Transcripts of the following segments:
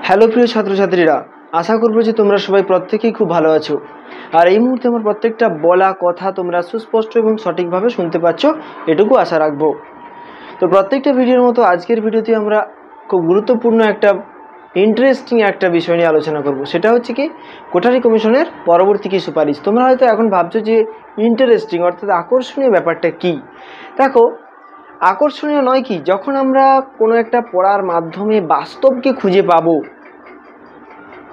Hello প্রিয় ছাত্রছাত্রীরা, আশা করব যে তোমরা সবাই প্রত্যেকেই খুব ভালো আছো। আর এই মুহূর্তে আমার প্রত্যেকটা বলা কথা তোমরা সুস্পষ্ট এবং সঠিকভাবে শুনতে পাচ্ছ, এটুকু আশা রাখবো। তো প্রত্যেকটা ভিডিওর মতো আজকের ভিডিওতে আমরা খুব গুরুত্বপূর্ণ ইন্টারেস্টিং একটা বিষয় নিয়ে আলোচনা করব। সেটা হচ্ছে কি, কোঠারি কমিশনের পরবর্তী কি সুপারিশ। তোমরা হয়তো এখন ভাবছো যে ইন্টারেস্টিং অর্থাৎ আকর্ষণীয় ব্যাপারটা কি। দেখো, আকর্ষণীয় নয় কি, যখন আমরা কোনো একটা পড়ার মাধ্যমে বাস্তবকে খুঁজে পাবো,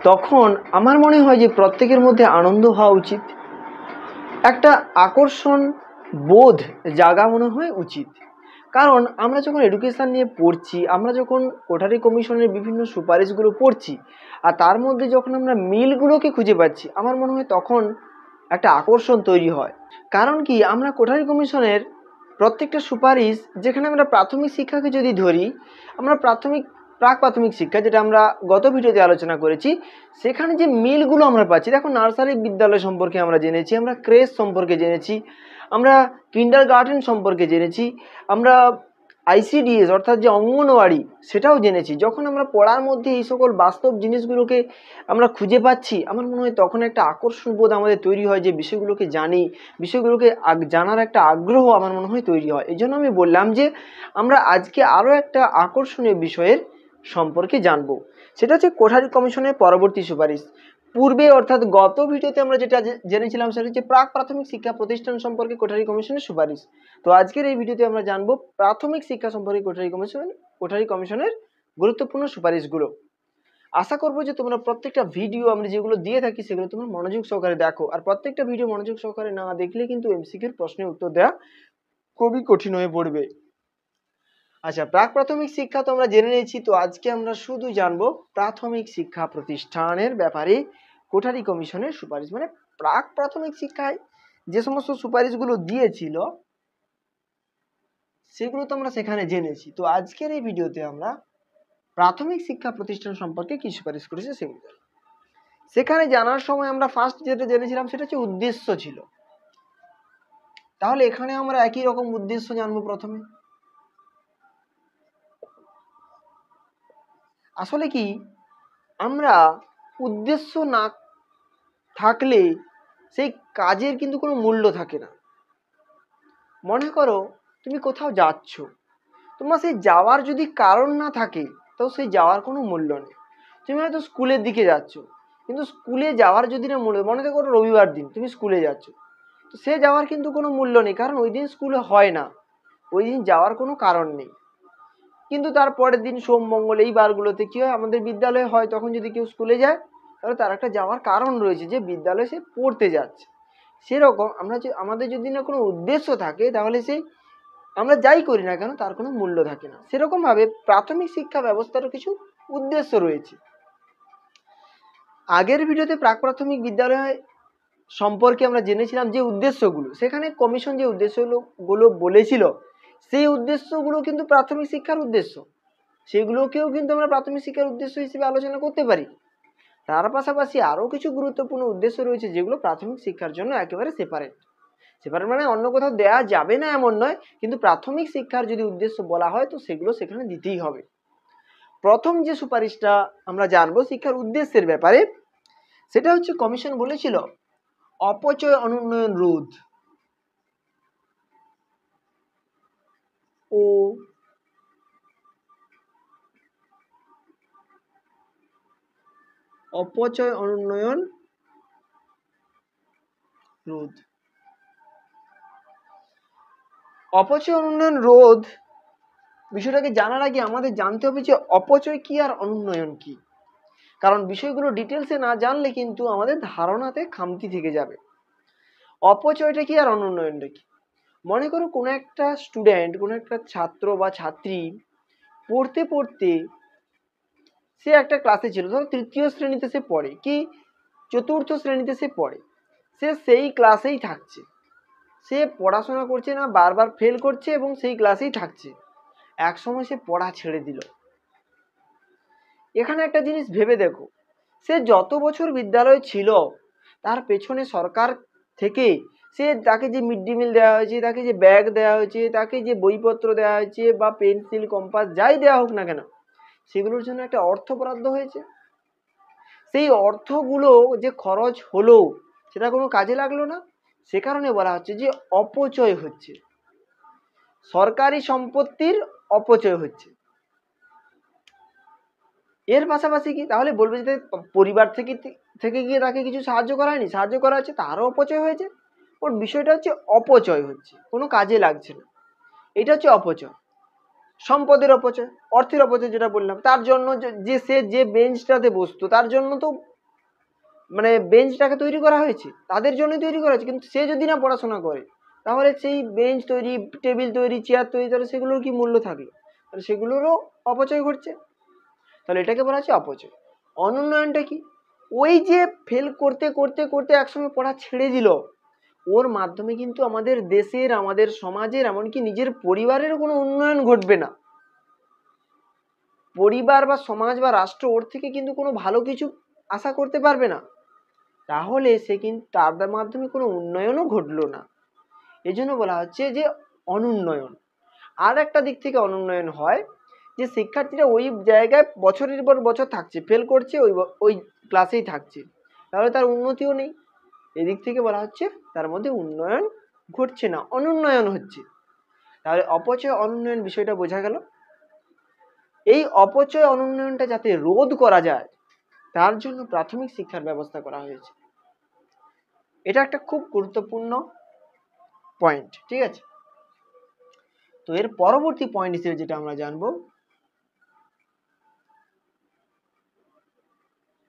তখন আমার মনে হয় যে প্রত্যেকের মধ্যে আনন্দ হওয়া উচিত, একটা আকর্ষণ বোধ জাগা মনে হয় উচিত। কারণ আমরা যখন এডুকেশান নিয়ে পড়ছি, আমরা যখন কোঠারি কমিশনের বিভিন্ন সুপারিশগুলো পড়ছি, আর তার মধ্যে যখন আমরা মিলগুলোকে খুঁজে পাচ্ছি, আমার মনে হয় তখন একটা আকর্ষণ তৈরি হয়। কারণ কি, আমরা কোঠারি কমিশনের প্রত্যেকটা সুপারিশ, যেখানে আমরা প্রাথমিক শিক্ষাকে যদি ধরি, আমরা প্রাক প্রাথমিক শিক্ষা যেটা আমরা গত ভিডিওতে আলোচনা করেছি, সেখানে যে মিলগুলো আমরা পাচ্ছি, দেখো নার্সারি বিদ্যালয় সম্পর্কে আমরা জেনেছি, আমরা ক্রেশ সম্পর্কে জেনেছি, আমরা কিন্ডারগার্টেন সম্পর্কে জেনেছি, আমরা আইসিডিএস অর্থাৎ যে অঙ্গনওয়াড়ি সেটাও জেনেছি। যখন আমরা পড়ার মধ্যে এই সকল বাস্তব জিনিসগুলোকে আমরা খুঁজে পাচ্ছি, আমার মনে হয় তখন একটা আকর্ষণ বোধ আমাদের তৈরি হয়, যে বিষয়গুলোকে জানি, বিষয়গুলোকে জানার একটা আগ্রহ আমার মনে হয় তৈরি হয়। এই জন্য আমি বললাম যে আমরা আজকে আরও একটা আকর্ষণীয় বিষয়ের সম্পর্কে জানবো, সেটা হচ্ছে কোঠারি কমিশনের পরবর্তী সুপারিশ। পূর্বে অর্থাৎ গত ভিডিওতে আমরা যেটা জেনেছিলাম সেটা হচ্ছে প্রাক প্রাথমিক শিক্ষা প্রতিষ্ঠান সম্পর্কে কোঠারি কমিশনের সুপারিশ। তো আজকের এই ভিডিওতে আমরা জানবো প্রাথমিক শিক্ষা সম্পর্কে কোঠারি কমিশনের গুরুত্বপূর্ণ সুপারিশগুলো। আশা করবো যে তোমরা প্রত্যেকটা ভিডিও আমরা যেগুলো দিয়ে থাকি সেগুলো তোমরা মনোযোগ সহকারে দেখো, আর প্রত্যেকটা ভিডিও মনোযোগ সহকারে না দেখলে কিন্তু এমসিকিউর প্রশ্নের উত্তর দেওয়া খুবই কঠিন হয়ে পড়বে। আচ্ছা, প্রাক প্রাথমিক শিক্ষা তো আমরা জেনে নিয়েছি। তো আজকে আমরা শুধু জানবো প্রাথমিক শিক্ষা প্রতিষ্ঠানের ব্যাপারে কোঠারি কমিশনের সুপারিশ, মানে প্রাক প্রাথমিক শিক্ষায় যে সমস্ত সুপারিশগুলো দিয়েছিল সেগুলো তো আমরা সেখানে জেনেছি। তো আজকের এই ভিডিওতে আমরা প্রাথমিক শিক্ষা প্রতিষ্ঠান সম্পর্কে কি সুপারিশ করেছে সেগুলো। সেখানে জানার সময় আমরা ফার্স্ট যেটা জেনেছিলাম সেটা হচ্ছে উদ্দেশ্য ছিল। তাহলে এখানে আমরা একই রকম উদ্দেশ্য জানবো প্রথমে। আসলে কি, আমরা উদ্দেশ্য না থাকলে সেই কাজের কিন্তু কোনো মূল্য থাকে না। মনে করো তুমি কোথাও যাচ্ছ, তোমার সেই যাওয়ার যদি কারণ না থাকে তো সেই যাওয়ার কোনো মূল্য নেই। তুমি হয়তো স্কুলের দিকে যাচ্ছ, কিন্তু স্কুলে যাওয়ার যদি না মূল্য, মনে করো রবিবার দিন তুমি স্কুলে যাচ্ছ, তো সে যাওয়ার কিন্তু কোনো মূল্য নেই, কারণ ওই দিন স্কুলে হয় না, ওই দিন যাওয়ার কোনো কারণ নেই। কিন্তু তার পরের দিন সোম মঙ্গল এই বারগুলোতে কি হয়, আমাদের বিদ্যালয়ে হয়, তখন যদি কেউ স্কুলে যায় তাহলে তার একটা যাওয়ার কারণ রয়েছে, যে বিদ্যালয়ে সে পড়তে যাচ্ছে। সেরকম আমাদের যদি না কোনো উদ্দেশ্য থাকে, তাহলে সেই আমরা যাই করি না কেন তার কোনো মূল্য থাকে না। সেরকম ভাবে প্রাথমিক শিক্ষা ব্যবস্থারও কিছু উদ্দেশ্য রয়েছে। আগের ভিডিওতে প্রাক প্রাথমিক বিদ্যালয় সম্পর্কে আমরা জেনেছিলাম যে উদ্দেশ্যগুলো, সেখানে কমিশন যে উদ্দেশ্যগুলো বলেছিল সেই উদ্দেশ্যগুলো কিন্তু প্রাথমিক শিক্ষার উদ্দেশ্য, সেগুলোকেও কিন্তু আমরা প্রাথমিক শিক্ষার উদ্দেশ্য হিসেবে আলোচনা করতে পারি। তার পাশাপাশি আরও কিছু গুরুত্বপূর্ণ উদ্দেশ্য রয়েছে যেগুলো প্রাথমিক শিক্ষার জন্য একেবারে সেপারেট মানে অন্য কোথাও দেওয়া যাবে না এমন নয়, কিন্তু প্রাথমিক শিক্ষার যদি উদ্দেশ্য বলা হয় তো সেগুলো সেখানে দিতেই হবে। প্রথম যে সুপারিশটা আমরা জানবো শিক্ষার উদ্দেশ্যের ব্যাপারে, সেটা হচ্ছে কমিশন বলেছিল অপচয় অনুন্নয়ন রোধ। অপচয় অনুন্নয়ন রোধ। অপচয় অনুন্নয়ন রোধ বিষয়টাকে জানার আগে আমাদের জানতে হবে যে অপচয় কি আর অনুন্নয়ন কি। কারণ বিষয়গুলো ডিটেলসে না জানলে কিন্তু আমাদের ধারণাতে খামতি থেকে যাবে। অপচয়টা কি আর অনুন্নয়নটা কি। মনে করো কোনো একটা স্টুডেন্ট, কোনো একটা ছাত্র বা ছাত্রী পড়তে পড়তে সে একটা ক্লাসে ছিল, ধরো তৃতীয় শ্রেণীতে সে পড়ে কি চতুর্থ শ্রেণীতে সে পড়ে, সে সেই ক্লাসেই থাকছে, সে পড়াশোনা করছে না, বারবার ফেল করছে এবং সেই ক্লাসেই থাকছে। এক সময় সে পড়া ছেড়ে দিল। এখানে একটা জিনিস ভেবে দেখো, সে যত বছর বিদ্যালয়ে ছিল তার পেছনে সরকার থেকে তাকে যে মিড ডে মিল দেওয়া হয়েছে, তাকে যে ব্যাগ দেওয়া হয়েছে, তাকে যে বইপত্র দেওয়া হয়েছে বা পেন্সিল কম্পাস যাই দেওয়া হোক না কেন, সেগুলোর জন্য একটা অর্থ বরাদ্দ হয়েছে। সেই অর্থগুলো যে খরচ হলো সেটা কোনো কাজে লাগলো না, সে কারণে বলা হচ্ছে যে অপচয় হচ্ছে, সরকারি সম্পত্তির অপচয় হচ্ছে। এর পাশাপাশি কি তাহলে বলবে যে পরিবার থেকে গিয়ে তাকে কিছু সাহায্য করা হয়নি, সাহায্য করা হচ্ছে, তারও অপচয় হয়েছে। ওর বিষয়টা হচ্ছে অপচয় হচ্ছে, কোনো কাজে লাগছে না, এটা হচ্ছে অপচয়। সম্পদের অপচয়, অর্থের অপচয় যেটা বললাম, তার জন্য যে সে যে বেঞ্চটাতে বসতো তার জন্য তো মানে বেঞ্চটাকে তৈরি করা হয়েছে, তাদের জন্যই তৈরি করা হয়েছে, কিন্তু সে যদি না পড়াশোনা করে তাহলে সেই বেঞ্চ তৈরি, টেবিল তৈরি, চেয়ার তৈরি, তাহলে সেগুলোর কি মূল্য থাকলো? তাহলে সেগুলোরও অপচয় ঘটছে। তাহলে এটাকে বলা হচ্ছে অপচয়। অনুন্নয়নটা কি? ওই যে ফেল করতে করতে করতে একসময় পড়া ছেড়ে দিল, ওর মাধ্যমে কিন্তু আমাদের দেশের, আমাদের সমাজের, এমনকি নিজের পরিবারেরও কোনো উন্নয়ন ঘটবে না। পরিবার বা সমাজ বা রাষ্ট্র ওর থেকে কিন্তু কোনো ভালো কিছু আশা করতে পারবে না, তাহলে সে কিন্তু তার মাধ্যমে কোনো উন্নয়নও ঘটলো না। এই জন্য বলা হচ্ছে যে অনুন্নয়ন। আর একটা দিক থেকে অনুন্নয়ন হয় যে শিক্ষার্থীরা ওই জায়গায় বছরের পর বছর থাকছে, ফেল করছে, ওই ক্লাসেই থাকছে, তাহলে তার উন্নতিও নেই। এদিক থেকে বলা হচ্ছে তার মধ্যে উন্নয়ন ঘটছে না, অনুন্নয়ন হচ্ছে। তাহলে অপচয় অনুন্নয়ন বিষয়টা বোঝা গেল। এই অপচয় অনুন্নয়নটা যাতে রোধ করা যায় তার জন্য প্রাথমিক শিক্ষার ব্যবস্থা করা হয়েছে। এটা একটা খুব গুরুত্বপূর্ণ পয়েন্ট, ঠিক আছে। তো এর পরবর্তী পয়েন্ট হিসেবে যেটা আমরা জানবো,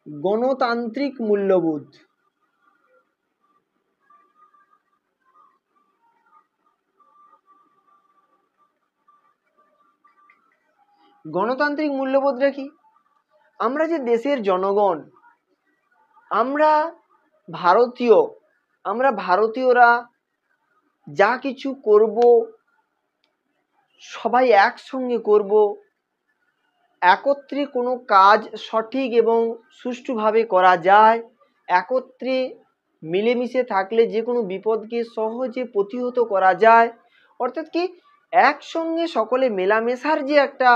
গণতান্ত্রিক মূল্যবোধ। গণতান্ত্রিক মূল্যবোধটা কি? আমরা যে দেশের জনগণ, আমরা ভারতীয়, আমরা ভারতীয়রা যা কিছু করব সবাই একসঙ্গে করব, একত্রে কোনো কাজ সঠিক এবং সুষ্ঠুভাবে করা যায়, একত্রে মিলেমিশে থাকলে যে কোনো বিপদকে সহজে প্রতিহত করা যায়, অর্থাৎ কি একসঙ্গে সকলে মেলামেশার যে একটা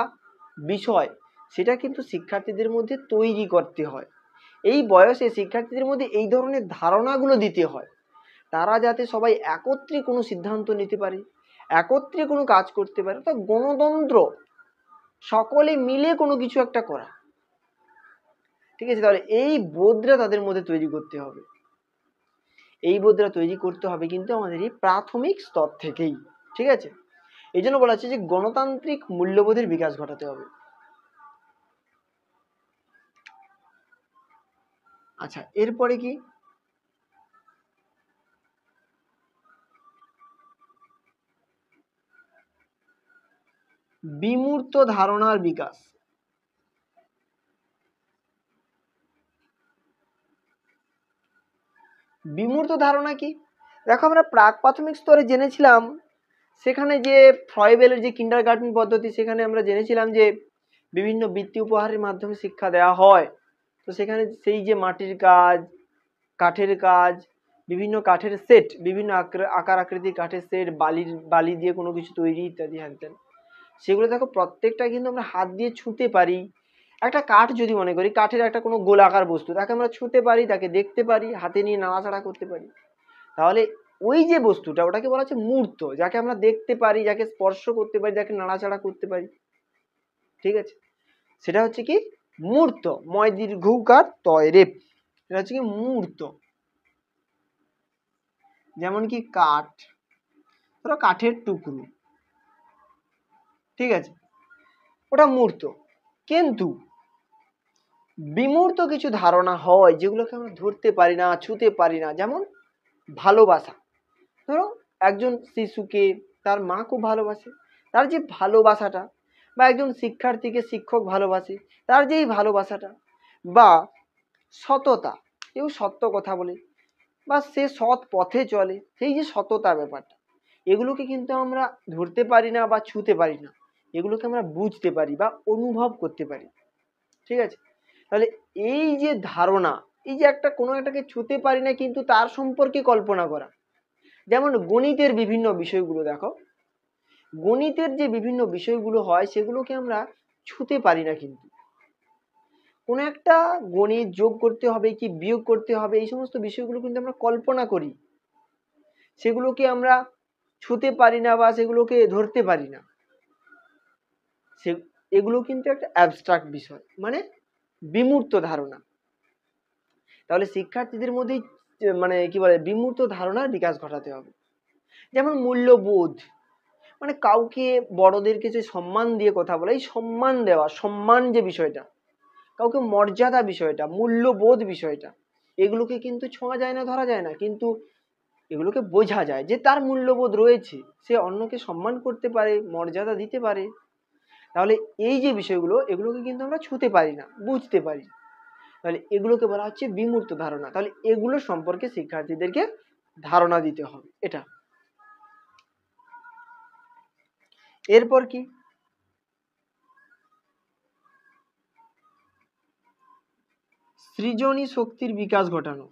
বিষয়, সেটা কিন্তু শিক্ষার্থীদের মধ্যে তৈরি করতে হয়। এই বয়সে শিক্ষার্থীদের মধ্যে এই ধরনের ধারণাগুলো দিতে হয়, তারা যাতে সবাই একত্রে কোনো সিদ্ধান্ত নিতে পারে, একত্রে কোনো কাজ করতে পারে। তো গণতন্ত্র, সকলে মিলে কোনো কিছু একটা করা, ঠিক আছে। তাহলে এই বোধটা তাদের মধ্যে তৈরি করতে হবে, এই বোধটা তৈরি করতে হবে কিন্তু আমাদের এই প্রাথমিক স্তর থেকেই, ঠিক আছে। এই জন্য বলা হচ্ছে যে গণতান্ত্রিক মূল্যবোধের বিকাশ ঘটাতে হবে। আচ্ছা, এরপরে কি? বিমূর্ত ধারণার বিকাশ। বিমূর্ত ধারণা কি? দেখো, আমরা প্রাক প্রাথমিক স্তরে জেনেছিলাম, সেখানে যে ফ্রয়েবেলের যে কিন্ডারগার্টেন পদ্ধতি, সেখানে আমরা জেনেছিলাম যে বিভিন্ন বৃত্তি উপহারের মাধ্যমে শিক্ষা দেওয়া হয়। তো সেখানে সেই যে মাটির কাজ, কাঠের কাজ, বিভিন্ন কাঠের সেট, বিভিন্ন আকার আকৃতির কাঠের সেট, বালি দিয়ে কোনো কিছু তৈরি ইত্যাদি হ্যানত্যান, সেগুলো দেখো প্রত্যেকটা কিন্তু আমরা হাত দিয়ে ছুঁতে পারি। একটা কাঠ যদি মনে করি, কাঠের একটা কোনো গোলাকার বস্তু, তাকে আমরা ছুঁতে পারি, তাকে দেখতে পারি, হাতে নিয়ে নাড়াচাড়া করতে পারি। তাহলে ওই যে বস্তুটা, ওটাকে বলা হচ্ছে মূর্ত, যাকে আমরা দেখতে পারি, যাকে স্পর্শ করতে পারি, যাকে নাড়াচাড়া করতে পারি, ঠিক আছে। সেটা হচ্ছে কি মূর্ত, ময় দীর্ঘকার তয় রেপ, এটা হচ্ছে কি মূর্ত। যেমন কি কাঠ, ধরো কাঠের টুকরো, ঠিক আছে, ওটা মূর্ত। কিন্তু বিমূর্ত কিছু ধারণা হয় যেগুলোকে আমরা ধরতে পারি না, ছুঁতে পারি না। যেমন ভালোবাসা। ধরো একজন শিশুকে তার মা খুব ভালোবাসে, তার যে ভালোবাসাটা, বা একজন শিক্ষার্থীকে শিক্ষক ভালোবাসে, তার যে এই ভালোবাসাটা, বা সততা, কেউ সত্য কথা বলে বা সে সৎ পথে চলে, সেই যে সততা ব্যাপারটা, এগুলোকে কিন্তু আমরা ধরতে পারি না বা ছুঁতে পারি না, এগুলোকে আমরা বুঝতে পারি বা অনুভব করতে পারি, ঠিক আছে। তাহলে এই যে ধারণা, এই যে একটা কোনো একটাকে ছুঁতে পারি না কিন্তু তার সম্পর্কে কল্পনা করা। যেমন গণিতের বিভিন্ন বিষয়গুলো দেখো, গণিতের যে বিভিন্ন বিষয়গুলো হয় সেগুলোকে আমরা ছুঁতে পারি না, কিন্তু কোনো একটা গণিত যোগ করতে হবে কি বিয়োগ করতে হবে, এই সমস্ত বিষয়গুলো কিন্তু আমরা কল্পনা করি, সেগুলোকে আমরা ছুঁতে পারি না বা সেগুলোকে ধরতে পারি না। এগুলো কিন্তু একটা অ্যাবস্ট্রাক্ট বিষয়, মানে বিমূর্ত ধারণা। তাহলে শিক্ষার্থীদের মধ্যেই মানে কি বলে বিমূর্ত ধারণার বিকাশ ঘটাতে হবে। যেমন মূল্যবোধ, মানে কাউকে বড়দেরকে যে সম্মান দিয়ে কথা বলা, এই সম্মান দেওয়া, সম্মান যে বিষয়টা, কাউকে মর্যাদা বিষয়টা, মূল্যবোধ বিষয়টা, এগুলোকে কিন্তু ছোঁয়া যায় না, ধরা যায় না, কিন্তু এগুলোকে বোঝা যায় যে তার মূল্যবোধ রয়েছে, সে অন্যকে সম্মান করতে পারে, মর্যাদা দিতে পারে। তাহলে এই যে বিষয়গুলো, এগুলোকে কিন্তু আমরা ছুঁতে পারি না, বুঝতে পারি। তাহলে এগুলোকে বলা হচ্ছে বিমূর্ত ধারণা। তাহলে এগুলো সম্পর্কে শিক্ষার্থীদেরকে ধারণা দিতে হবে। এটা এরপর কি, সৃজনী শক্তির বিকাশ ঘটানো।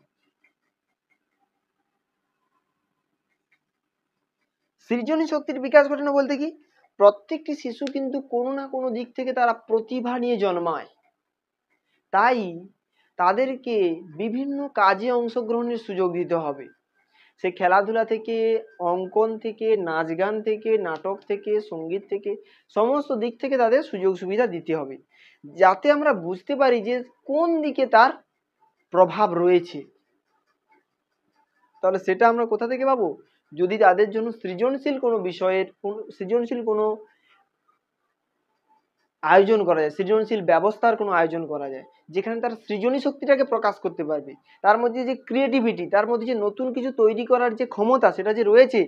সৃজনী শক্তির বিকাশ ঘটানো বলতে কি, প্রত্যেকটি শিশু কিন্তু কোনো না কোনো দিক থেকে তারা প্রতিভা নিয়ে জন্মায়, তাই তাদেরকে বিভিন্ন কাজে অংশগ্রহণের সুযোগ দিতে হবে। সে খেলাধুলা থেকে, অঙ্কন থেকে, নাচ গান থেকে, নাটক থেকে, সঙ্গীত থেকে, সমস্ত দিক থেকে তাদের সুযোগ সুবিধা দিতে হবে, যাতে আমরা বুঝতে পারি যে কোন দিকে তার প্রভাব রয়েছে। তাহলে সেটা আমরা কোথা থেকে পাবো? যদি তাদের জন্য সৃজনশীল কোনো বিষয়ের সৃজনশীল কোনো আয়োজন করা যায়, সৃজনশীল ব্যবস্থার কোনো আয়োজন করা যায়, যেখানে তার সৃজনী শক্তিটাকে প্রকাশ করতে পারবে, তার মধ্যে যে ক্রিয়েটিভিটি, তার মধ্যে যে নতুন কিছু তৈরি করার যে ক্ষমতা সেটা যে রয়েছে,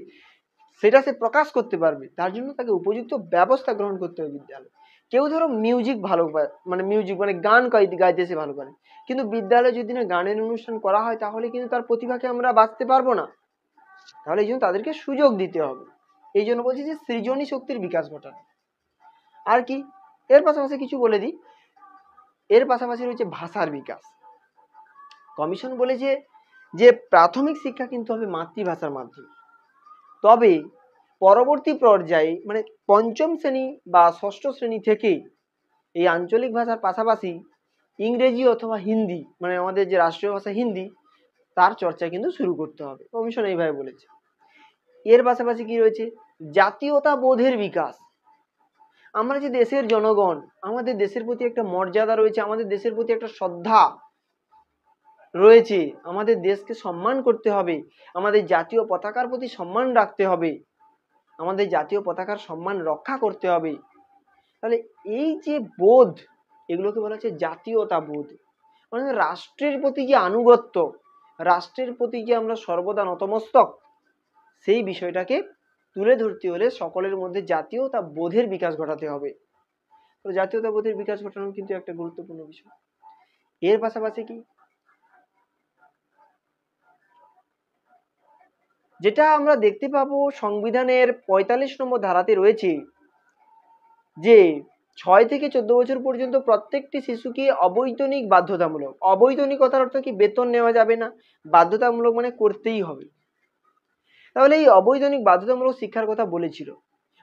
সেটা সে প্রকাশ করতে পারবে। তার জন্য তাকে উপযুক্ত ব্যবস্থা গ্রহণ করতে হবে বিদ্যালয়ে। কেউ ধরো মিউজিক ভালো পায়, মানে মিউজিক মানে গান গাইতে সে ভালো পারে, কিন্তু বিদ্যালয়ে যদি না গানের অনুষ্ঠান করা হয়, তাহলে কিন্তু তার প্রতিভাকে আমরা বাঁচতে পারবো না। তাহলে এই জন্য তাদেরকে সুযোগ দিতে হবে। এই জন্য বলছি যে সৃজনী শক্তির বিকাশ ঘটানো। আর কি, এর পাশাপাশি কিছু বলে দিই, এর পাশাপাশি রয়েছে ভাষার বিকাশ। কমিশন বলেছে যে প্রাথমিক শিক্ষা কিন্তু হবে মাতৃভাষার মাধ্যমে, তবে পরবর্তী পর্যায়ে মানে পঞ্চম শ্রেণী বা ষষ্ঠ শ্রেণী থেকে এই আঞ্চলিক ভাষার পাশাপাশি ইংরেজি অথবা হিন্দি, মানে আমাদের যে রাষ্ট্রীয় ভাষা হিন্দি, তার চর্চা কিন্তু শুরু করতে হবে। কমিশন এইভাবে বলেছে। এর পাশাপাশি কি রয়েছে, জাতীয়তা বোধের বিকাশ। আমরা যে দেশের জনগণ, আমাদের দেশের প্রতি একটা মর্যাদা রয়েছে, আমাদের দেশের প্রতি একটা শ্রদ্ধা রয়েছে, আমাদের দেশকে সম্মান করতে হবে, আমাদের জাতীয় পতাকার প্রতি সম্মান রাখতে হবে, আমাদের জাতীয় পতাকার সম্মান রক্ষা করতে হবে। তাহলে এই যে বোধ, এগুলোকে বলা হচ্ছে জাতীয়তা বোধ, মানে রাষ্ট্রের প্রতি যে আনুগত্য, রাষ্ট্রের প্রতি যে আমরা সর্বদা নতমস্তক, সেই বিষয়টাকে তুলে ধরতে হলে সকলের মধ্যে জাতীয়তা বোধের বিকাশ ঘটাতে হবে। তো জাতীয়তা বোধের বিকাশ ঘটানো কিন্তু একটা গুরুত্বপূর্ণ বিষয়। এর পাশাপাশি কি, যেটা আমরা দেখতে পাবো সংবিধানের ৪৫ নম্বর ধারাতে রয়েছে যে ৬ থেকে ১৪ বছর পর্যন্ত প্রত্যেকটি শিশুকে অবৈতনিক বাধ্যতামূলক, অবৈতনিকতার অর্থ কি, বেতন নেওয়া যাবে না, বাধ্যতামূলক মানে করতেই হবে। তাহলে এই অবৈতনিক বাধ্যতামূলক শিক্ষার কথা বলেছিল,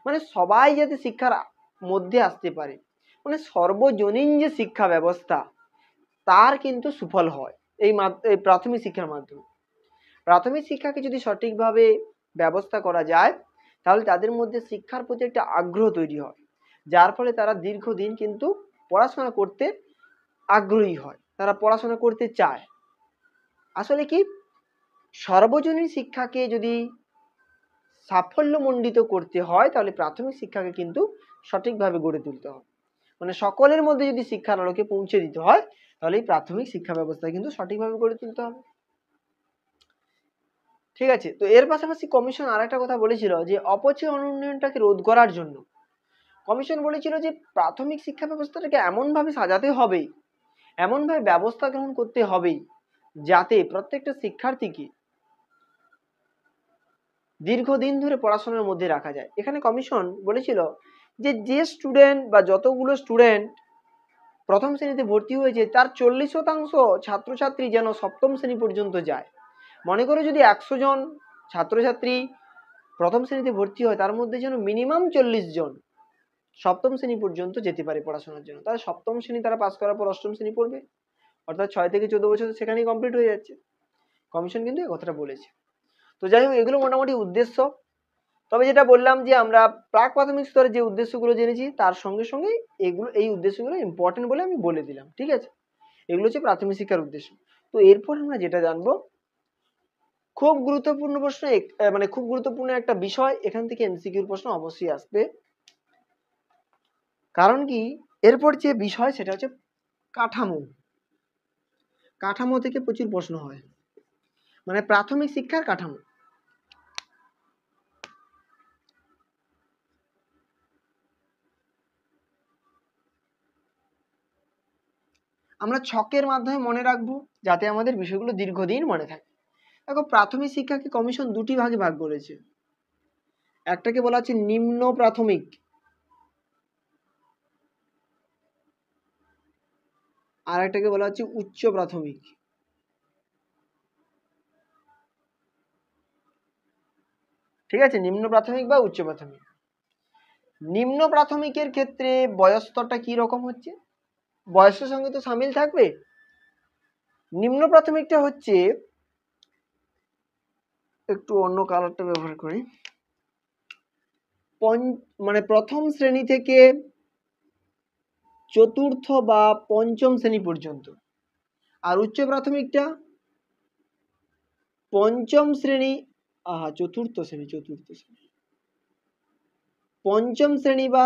মানে সবাই যাতে শিক্ষার মধ্যে আসতে পারে, মানে সর্বজনীন যে শিক্ষা ব্যবস্থা, তার কিন্তু সুফল হয় এই প্রাথমিক শিক্ষার মাধ্যমে। প্রাথমিক শিক্ষাকে যদি সঠিকভাবে ব্যবস্থা করা যায়, তাহলে তাদের মধ্যে শিক্ষার প্রতি একটা আগ্রহ তৈরি হয়, যার ফলে তারা দীর্ঘদিন কিন্তু পড়াশোনা করতে আগ্রহী হয়, তারা পড়াশোনা করতে চায়। আসলে কি, সর্বজনীন শিক্ষাকে যদি সাফল্যমণ্ডিত করতে হয়, তাহলে প্রাথমিক শিক্ষাকে কিন্তু সঠিকভাবে গড়ে তুলতে হবে, মানে সকলের মধ্যে যদি শিক্ষার আলোকে পৌঁছে দিতে হয়, তাহলে এই প্রাথমিক শিক্ষা ব্যবস্থা কিন্তু সঠিকভাবে গড়ে তুলতে হবে। ঠিক আছে, তো এর পাশাপাশি কমিশন আর একটা কথা বলেছিল যে অপচয় অনুন্নয়নটাকে রোধ করার জন্য কমিশন বলেছিল যে প্রাথমিক শিক্ষা ব্যবস্থাটাকে এমনভাবে সাজাতে হবে, এমনভাবে ব্যবস্থা গ্রহণ করতে হবে, যাতে প্রত্যেকটা শিক্ষার্থীকে দীর্ঘদিন ধরে পড়াশোনার মধ্যে রাখা যায়। এখানে কমিশন বলেছিল যে স্টুডেন্ট বা যতগুলো স্টুডেন্ট প্রথম শ্রেণীতে ভর্তি হয়েছে, তার 40% ছাত্রছাত্রী যেন সপ্তম শ্রেণী পর্যন্ত যায়। মনে করো যদি 100 জন ছাত্রছাত্রী প্রথম শ্রেণীতে ভর্তি হয়, তার মধ্যে যেন মিনিমাম 40 জন সপ্তম শ্রেণী পর্যন্ত যেতে পারে পড়াশোনার জন্য। তাহলে সপ্তম শ্রেণী তারা পাস করার পর অষ্টম শ্রেণী পড়বে, অর্থাৎ 6 থেকে 14 বছর সেখানেই কমপ্লিট হয়ে যাচ্ছে। কমিশন কিন্তু এই কথাটা বলেছে। তো যাই হোক, এগুলো মোটামুটি উদ্দেশ্য। তবে যেটা বললাম যে আমরা প্রাক প্রাথমিক স্তরে যে উদ্দেশ্যগুলো জেনেছি তার সঙ্গে সঙ্গে এই উদ্দেশ্যগুলো ইম্পর্টেন্ট বলে আমি বলে দিলাম, ঠিক আছে। এগুলো হচ্ছে প্রাথমিক শিক্ষার উদ্দেশ্য। তো এরপর আমরা যেটা জানবো, খুব গুরুত্বপূর্ণ প্রশ্ন, মানে খুব গুরুত্বপূর্ণ একটা বিষয়, এখান থেকে এমসিকিউর প্রশ্ন অবশ্যই আসবে। কারণ কি, এরপর যে বিষয় সেটা হচ্ছে কাঠামো। কাঠামো থেকে প্রচুর প্রশ্ন হয়, মানে প্রাথমিক শিক্ষার কাঠামো। আমরা ছকের মাধ্যমে মনে রাখবো যাতে আমাদের বিষয়গুলো দীর্ঘদিন মনে থাকে। দেখো, প্রাথমিক শিক্ষাকে কমিশন দুটি ভাগে ভাগ করেছে। একটাকে বলা হচ্ছে নিম্ন প্রাথমিক, আর একটাকে বলা হচ্ছে উচ্চ প্রাথমিক। ঠিক আছে, নিম্ন প্রাথমিক বা উচ্চ প্রাথমিক। নিম্ন প্রাথমিকের ক্ষেত্রে বয়স স্তরটা কি রকম হচ্ছে, বয়সের সঙ্গে তো সামিল থাকবে। নিম্ন প্রাথমিকটা হচ্ছে, একটু অন্য কালারটা ব্যবহার করি, মানে প্রথম শ্রেণী থেকে চতুর্থ বা পঞ্চম শ্রেণী পর্যন্ত। আর উচ্চ প্রাথমিকটা পঞ্চম শ্রেণী, চতুর্থ শ্রেণী, পঞ্চম শ্রেণী বা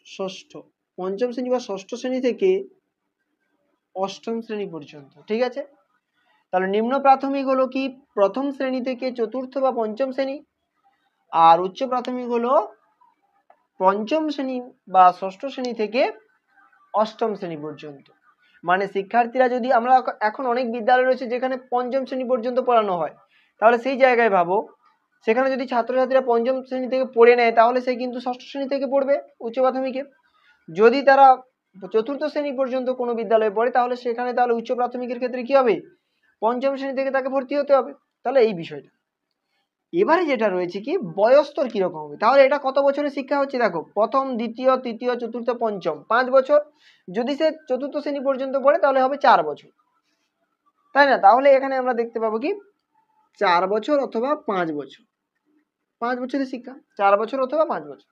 ষষ্ঠ, পঞ্চম শ্রেণী বা ষষ্ঠ শ্রেণী থেকে অষ্টম শ্রেণী পর্যন্ত। ঠিক আছে, তাহলে নিম্ন প্রাথমিক হলো কি প্রথম শ্রেণী থেকে চতুর্থ বা পঞ্চম শ্রেণী, আর উচ্চ প্রাথমিক হলো পঞ্চম শ্রেণী বা ষষ্ঠ শ্রেণী থেকে অষ্টম শ্রেণী পর্যন্ত। মানে শিক্ষার্থীরা যদি, আমরা এখন অনেক বিদ্যালয় রয়েছে যেখানে পঞ্চম শ্রেণী পর্যন্ত পড়ানো হয়, তাহলে সেই জায়গায় ভাবো, সেখানে যদি ছাত্রছাত্রীরা পঞ্চম শ্রেণী থেকে পড়ে নেয় তাহলে সে কিন্তু ষষ্ঠ শ্রেণী থেকে পড়বে উচ্চ প্রাথমিকে। যদি তারা চতুর্থ শ্রেণী পর্যন্ত কোনো বিদ্যালয়ে পড়ে তাহলে সেখানে তাহলে উচ্চ প্রাথমিকের ক্ষেত্রে কি হবে, পঞ্চম শ্রেণী থেকে তাকে ভর্তি হতে হবে। তাহলে এই বিষয়টা। এবারে যেটা রয়েছে কি, বয়স্তর কিরকম হবে, তাহলে এটা কত বছরের শিক্ষা হচ্ছে, দেখো প্রথম দ্বিতীয় তৃতীয় চতুর্থ পঞ্চম 5 বছর, যদি সে চতুর্থ শ্রেণী পর্যন্ত পড়ে তাহলে হবে 4 বছর, তাই না। তাহলে এখানে আমরা দেখতে পাবো কি 4 বছর অথবা 5 বছর, 5 বছরের শিক্ষা, 4 বছর অথবা 5 বছর।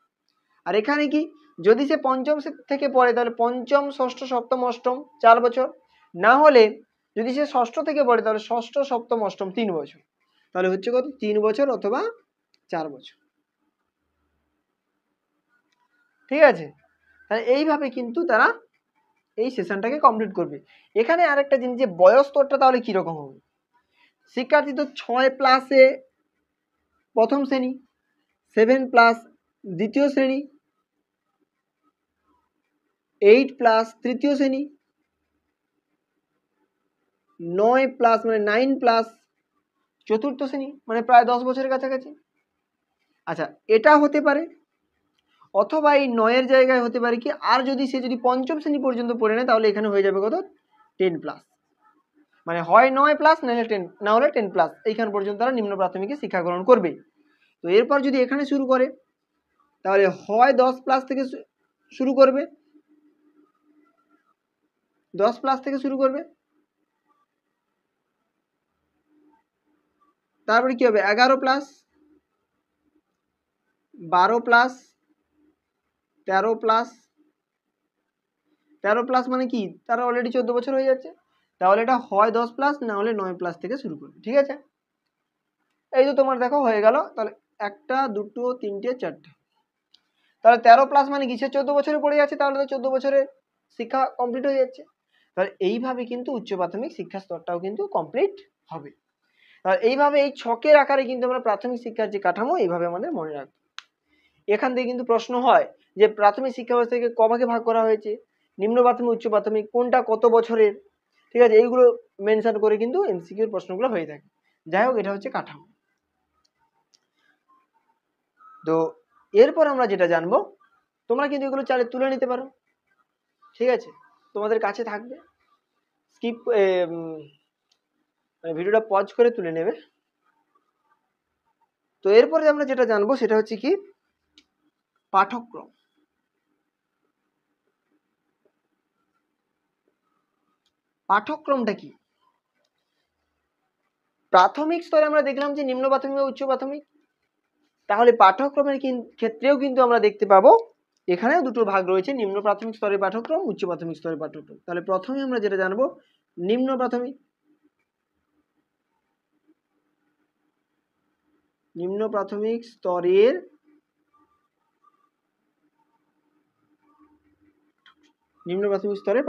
আর এখানে কি, যদি সে পঞ্চম থেকে পড়ে তাহলে পঞ্চম ষষ্ঠ সপ্তম অষ্টম 4 বছর, না হলে যদি সে ষষ্ঠ থেকে পড়ে তাহলে ষষ্ঠ সপ্তম অষ্টম 3 বছর। তাহলে হচ্ছে কত, 3 বছর অথবা 4 বছর। ঠিক আছে, তাহলে এইভাবে কিন্তু তারা এই সেশনটাকে কমপ্লিট করবে। এখানে আরেকটা জিনিস, যে বয়স স্তরটা তাহলে কিরকম হবে, শিক্ষার্থী তো 6+ প্রথম শ্রেণী, 7+ দ্বিতীয় শ্রেণী, 8+ তৃতীয় শ্রেণী, 9+ মানে 9+ চতুর্থ শ্রেণী, মানে প্রায় 10 বছরের কাছাকাছি। আচ্ছা, এটা হতে পারে, অথবা এই 9-এর জায়গায় হতে পারে কি, আর যদি সে যদি পঞ্চম শ্রেণী পর্যন্ত পড়ে নেয় তাহলে এখানে হয়ে যাবে কত, 10+, মানে হয় 9+ নাহলে 10, না হলে 10+, এইখান পর্যন্ত তারা নিম্ন প্রাথমিকে শিক্ষা গ্রহণ করবে। তো এরপর যদি এখানে শুরু করে তাহলে হয় 10+ থেকে শুরু করবে, 10+ থেকে শুরু করবে, তারপরে কি হবে 11+, 12+, 13+, 13+ মানে কি, তারা অলরেডি 14 বছর হয়ে যাচ্ছে, তাহলে এটা হয় 10+, না হলে 9+ থেকে শুরু করবে। ঠিক আছে, এই তো তোমার দেখো হয়ে গেল, তাহলে 1 2 3 4, তাহলে 13+ মানে কি, সে 14 বছরে পড়ে যাচ্ছে, তাহলে তো 14 বছরের শিক্ষা কমপ্লিট হয়ে যাচ্ছে। তাহলে এইভাবে কিন্তু উচ্চ প্রাথমিক শিক্ষা স্তরটাও কিন্তু কমপ্লিট হবে। তাহলে এইভাবে এই ছকের আকারে কিন্তু আমরা প্রাথমিক শিক্ষার যে কাঠামো এইভাবে আমাদের মনে রাখবো। এখান থেকে কিন্তু প্রশ্ন হয় যে প্রাথমিক শিক্ষা ব্যবস্থাকে কভাগে ভাগ করা হয়েছে, নিম্ন প্রাথমিক উচ্চ প্রাথমিক কোনটা কত বছরের। ঠিক আছে, এইগুলো মেনশন করে কিন্তু এমসিকিউর প্রশ্নগুলো হয়ে থাকে। যাই হোক, এটা হচ্ছে কাঠামো। তো এরপর আমরা যেটা জানবো, তোমরা কিন্তু এগুলো চাইলে তুলে নিতে পারো। ঠিক আছে, তোমাদের কাছে থাকবে, স্কিপ ভিডিওটা পজ করে তুলে নেবে। তো এরপরে আমরা যেটা জানবো সেটা হচ্ছে কি, পাঠক্রম। পাঠ্যক্রমটা কি? প্রাথমিক স্তরে আমরা দেখলাম যে নিম্ন প্রাথমিক ও উচ্চ প্রাথমিক, তাহলে পাঠ্যক্রমের ক্ষেত্রেও কিন্তু আমরা দেখতে পাবো এখানেও দুটো ভাগ রয়েছে, নিম্ন প্রাথমিক স্তরের পাঠ্যক্রম, উচ্চ প্রাথমিক স্তরের পাঠ্যক্রম। তাহলে প্রথমে আমরা যেটা জানবো নিম্ন প্রাথমিক। নিম্ন প্রাথমিক স্তরের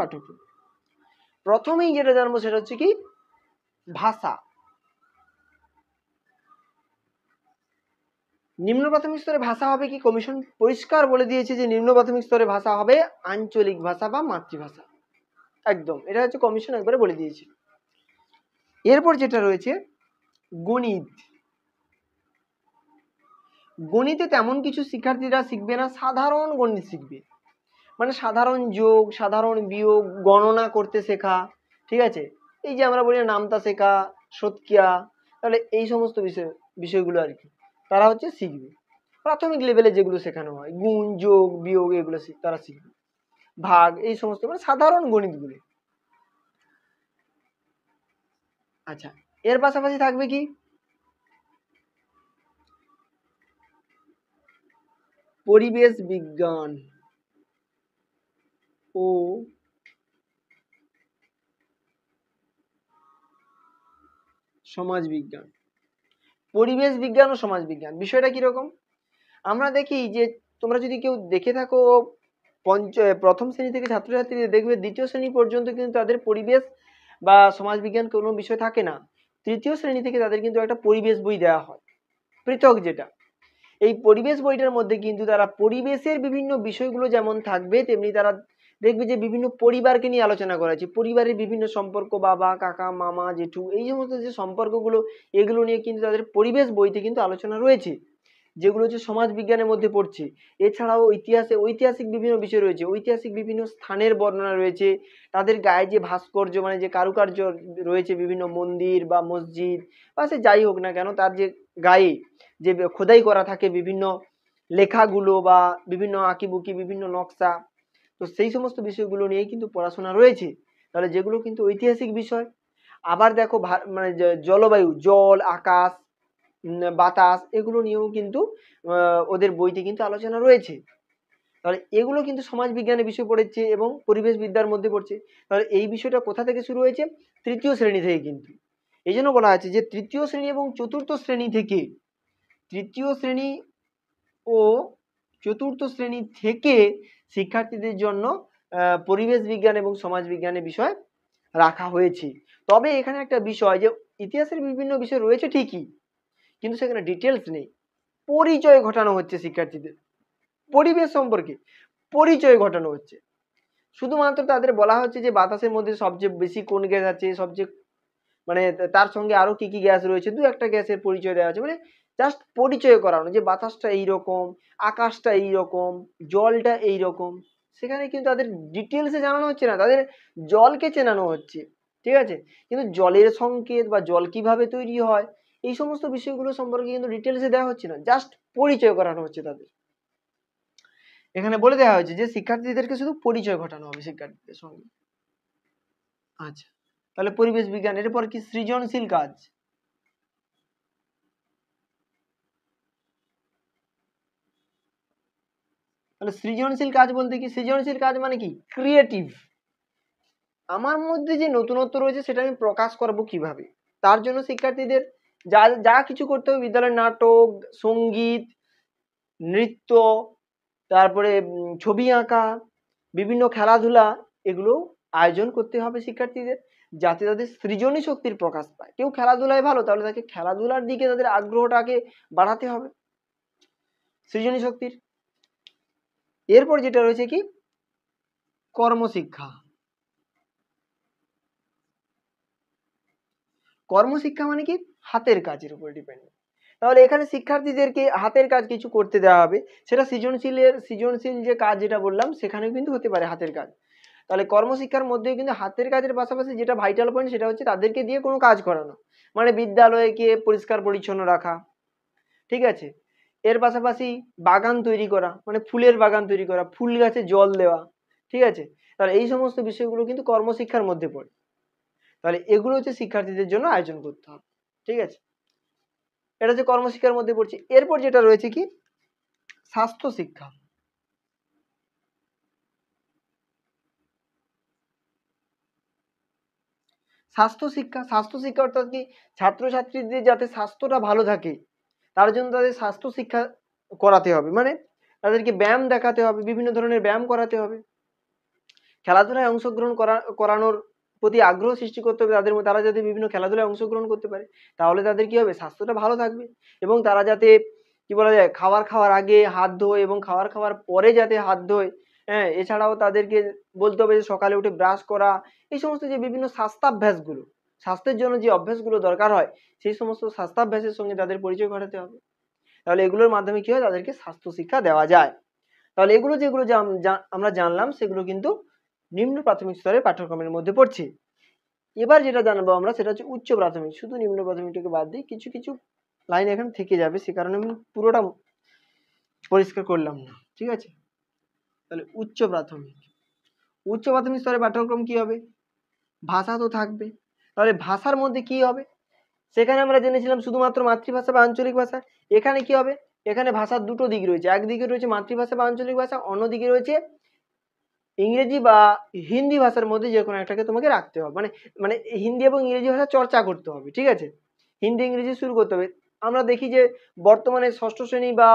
পাঠ্যক্রম। প্রথমেই যেটা জানবো সেটা হচ্ছে কি ভাষা। নিম্ন প্রাথমিক স্তরে ভাষা হবে কি, কমিশন পরিষ্কার বলে দিয়েছে যে নিম্ন প্রাথমিক স্তরে ভাষা হবে আঞ্চলিক ভাষা বা মাতৃভাষা, একদম এটা হচ্ছে কমিশন একবারে বলে দিয়েছে। এরপর যেটা রয়েছে গণিত। গণিতে তেমন কিছু শিক্ষার্থীরা শিখবে না, সাধারণ গণিত শিখবে, মানে সাধারণ যোগ, সাধারণ বিয়োগ, গণনা করতে শেখা, ঠিক আছে, এই যে আমরা বলি নামতা শেখা, শতকিয়া, তাহলে এই সমস্ত বিষয়গুলো আর কি তারা হচ্ছে শিখবে। প্রাথমিক লেভেলে যেগুলো শেখানো হয় গুণ, যোগ, বিয়োগ, এগুলো তারা শিখবে, ভাগ, এই সমস্ত মানে সাধারণ গণিতগুলো। আচ্ছা, এর পাশাপাশি থাকবে কি পরিবেশ বিজ্ঞান ও সমাজ বিজ্ঞান। পরিবেশ বিজ্ঞান ও সমাজ বিজ্ঞান বিষয়টা কিরকম, আমরা দেখি যে তোমরা যদি কেউ দেখে থাকো প্রথম শ্রেণী থেকে ছাত্রছাত্রীদের দেখবে দ্বিতীয় শ্রেণী পর্যন্ত কিন্তু তাদের পরিবেশ বা সমাজ বিজ্ঞান কোনো বিষয় থাকে না, তৃতীয় শ্রেণী থেকে তাদের কিন্তু একটা পরিবেশ বই দেওয়া হয় পৃথক, যেটা এই পরিবেশ বইটার মধ্যে কিন্তু তারা পরিবেশের বিভিন্ন বিষয়গুলো যেমন থাকবে তেমনি তারা দেখবে যে বিভিন্ন পরিবারকে নিয়ে আলোচনা করা হয়েছে, পরিবারের বিভিন্ন সম্পর্ক, বাবা, কাকা, মামা, জেঠু, এই সমস্ত যে সম্পর্কগুলো এগুলো নিয়ে কিন্তু তাদের পরিবেশ বইতে কিন্তু আলোচনা রয়েছে, যেগুলো হচ্ছে সমাজ বিজ্ঞানের মধ্যে পড়ছে। এছাড়াও ঐতিহাসিক বিভিন্ন বিষয় রয়েছে, ঐতিহাসিক বিভিন্ন স্থানের বর্ণনা রয়েছে, তাদের গায়ে যে ভাস্কর্য মানে যে কারুকার্য রয়েছে বিভিন্ন মন্দির বা মসজিদ বা সে যাই হোক না কেন, তার যে গায়ে যে খোদাই করা থাকে বিভিন্ন লেখাগুলো বা বিভিন্ন আঁকিবুকি বিভিন্ন নকশা, তো সেই সমস্ত বিষয়গুলো নিয়েই কিন্তু পড়াশোনা রয়েছে, তাহলে যেগুলো কিন্তু ঐতিহাসিক বিষয়। আবার দেখো মানে জলবায়ু, জল, আকাশ, বাতাস, এগুলো নিয়েও কিন্তু ওদের বইতে কিন্তু আলোচনা রয়েছে, তাহলে এগুলো কিন্তু সমাজ বিজ্ঞানের বিষয় পড়েছে এবং পরিবেশ বিদ্যার মধ্যে পড়ছে। তাহলে এই বিষয়টা কোথা থেকে শুরু হয়েছে, তৃতীয় শ্রেণী থেকে কিন্তু, এই জন্য বলা আছে যে তৃতীয় শ্রেণী এবং চতুর্থ শ্রেণী থেকে, তৃতীয় শ্রেণী ও চতুর্থ শ্রেণী থেকে শিক্ষার্থীদের জন্য পরিবেশ বিজ্ঞান এবং সমাজ বিজ্ঞানের বিষয় রাখা হয়েছে। তবে এখানে একটা বিষয় যে ইতিহাসের বিভিন্ন বিষয় রয়েছে ঠিকই, কিন্তু সেখানে ডিটেলস নেই, পরিচয় ঘটানো হচ্ছে শিক্ষার্থীদের, পরিবেশ সম্পর্কে পরিচয় ঘটানো হচ্ছে, শুধুমাত্র তাদের বলা হচ্ছে যে বাতাসের মধ্যে সবচেয়ে বেশি কোন গ্যাস আছে, সবচেয়ে মানে তার সঙ্গে আরো কি কি গ্যাস রয়েছে, দু একটা গ্যাসের পরিচয় দেওয়া আছে, মানে জাস্ট পরিচয় করানো যে বাতাসটা এইরকম, আকাশটা এইরকম, জলটা এইরকম, সেখানে কিন্তু তাদের ডিটেলসে জানানো হচ্ছে না, তাদের জলকে চেনানো হচ্ছে, ঠিক আছে, কিন্তু জলের সংকেত বা জল কিভাবে তৈরি হয় এই সমস্ত বিষয়গুলো সম্পর্কে কিন্তু ডিটেলসে দেওয়া হচ্ছে না, জাস্ট পরিচয় করানো হচ্ছে তাদের। এখানে বলে দেওয়া হয়েছে যে শিক্ষার্থীদেরকে শুধু পরিচয় ঘটানো হবে শিক্ষার্থীদের সঙ্গে। আচ্ছা, তাহলে পরিবেশ বিজ্ঞান। এরপর কি সৃজনশীল কাজ। তাহলে সৃজনশীল কাজ বলতে কি, সৃজনশীল কাজ মানে কি ক্রিয়েটিভ, আমার মধ্যে যে নতুনত্ব রয়েছে সেটা আমি প্রকাশ করব কিভাবে, তার জন্য শিক্ষার্থীদের যা যা কিছু করতে হবে, বিদ্যালয়ের নাটক, সঙ্গীত, নৃত্য, তারপরে ছবি আঁকা, বিভিন্ন খেলাধুলা, এগুলো আয়োজন করতে হবে শিক্ষার্থীদের, যাতে তাদের সৃজনী শক্তির প্রকাশ পায়। কেউ খেলাধুলায় ভালো, তাহলে তাকে খেলাধুলার দিকে তাদের আগ্রহটাকে বাড়াতে হবে সৃজনী শক্তির। এরপর যেটা রয়েছে কি কর্মশিক্ষা। কর্মশিক্ষা মানে কি হাতের কাজের উপর ডিপেন্ড, তাহলে এখানে শিক্ষার্থীদেরকে হাতের কাজ কিছু করতে দেওয়া হবে, সেটা সৃজনশীল যে কাজ যেটা বললাম সেখানেও কিন্তু হতে পারে হাতের কাজ। তাহলে কর্মশিক্ষার মধ্যে কিন্তু হাতের কাজের পাশাপাশি যেটা ভাইটাল পয়েন্ট সেটা হচ্ছে তাদেরকে দিয়ে কোনো কাজ করানো, মানে বিদ্যালয়কে পরিষ্কার পরিচ্ছন্ন রাখা, ঠিক আছে, এর পাশাপাশি বাগান তৈরি করা, মানে ফুলের বাগান তৈরি করা, ফুল গাছে জল দেওয়া, ঠিক আছে। তাহলে এই সমস্ত বিষয়গুলো কিন্তু কর্মশিক্ষার মধ্যে পড়ে। তাহলে এগুলো হচ্ছে শিক্ষার্থীদের জন্য আয়োজন করতে হবে, ঠিক আছে। এটা হচ্ছে কর্মশিক্ষার মধ্যে পড়ছে। এরপর যেটা রয়েছে কি, স্বাস্থ্য শিক্ষা। স্বাস্থ্য শিক্ষা অর্থাৎ কি, ছাত্রছাত্রীদের যাতে স্বাস্থ্যটা ভালো থাকে তার জন্য তাদের স্বাস্থ্য শিক্ষা করাতে হবে, মানে তাদেরকে ব্যায়াম দেখাতে হবে, বিভিন্ন ধরনের ব্যায়াম করাতে হবে, খেলাধুলায় অংশগ্রহণ করানোর প্রতি আগ্রহ সৃষ্টি করতে হবে তাদের মধ্যে। তারা যাতে বিভিন্ন খেলাধুলায় অংশগ্রহণ করতে পারে, তাহলে তাদের কি হবে, স্বাস্থ্যটা ভালো থাকবে। এবং তারা যাতে কি বলা যায়, খাওয়ার আগে হাত ধোয় এবং খাওয়ার পরে যাতে হাত ধোয়। হ্যাঁ, এছাড়াও তাদেরকে বলতে হবে যে সকালে উঠে ব্রাশ করা, এই সমস্ত যে বিভিন্ন স্বাস্থ্যাভ্যাসগুলো, স্বাস্থ্যের জন্য যে অভ্যাসগুলো দরকার হয়, সেই সমস্ত স্বাস্থ্যাভ্যাসের সঙ্গে তাদের পরিচয় ঘটাতে হবে। তাহলে এগুলোর মাধ্যমে কি হয়, তাদেরকে স্বাস্থ্য শিক্ষা দেওয়া যায়। তাহলে এগুলো যেগুলো আমরা জানলাম সেগুলো কিন্তু নিম্ন প্রাথমিক স্তরের পাঠ্যক্রমের মধ্যে পড়ছে। এবার যেটা জানবো আমরা সেটা হচ্ছে উচ্চ প্রাথমিক। শুধু নিম্ন প্রাথমিকটাকে বাদ দিয়ে কিছু কিছু লাইন এখানে থেকে যাবে, সে কারণে আমি পুরোটা পরিষ্কার করলাম না, ঠিক আছে। তাহলে উচ্চ প্রাথমিক স্তরের পাঠ্যক্রম কি হবে, ভাষা তো থাকবে। তাহলে ভাষার মধ্যে কি হবে, সেখানে আমরা জেনেছিলাম শুধুমাত্র মাতৃভাষা বা আঞ্চলিক ভাষা। এখানে কি হবে, এখানে ভাষার দুটো দিক রয়েছে, একদিকে রয়েছে মাতৃভাষা বা আঞ্চলিক ভাষা, অন্যদিকে রয়েছে ইংরেজি বা হিন্দি ভাষার মধ্যে যে কোনো একটাকে তোমাকে রাখতে হবে, মানে মানে হিন্দি এবং ইংরেজি ভাষা চর্চা করতে হবে, ঠিক আছে। হিন্দি ইংরেজি শুরু করতে হবে। আমরা দেখি যে বর্তমানে ষষ্ঠ শ্রেণী বা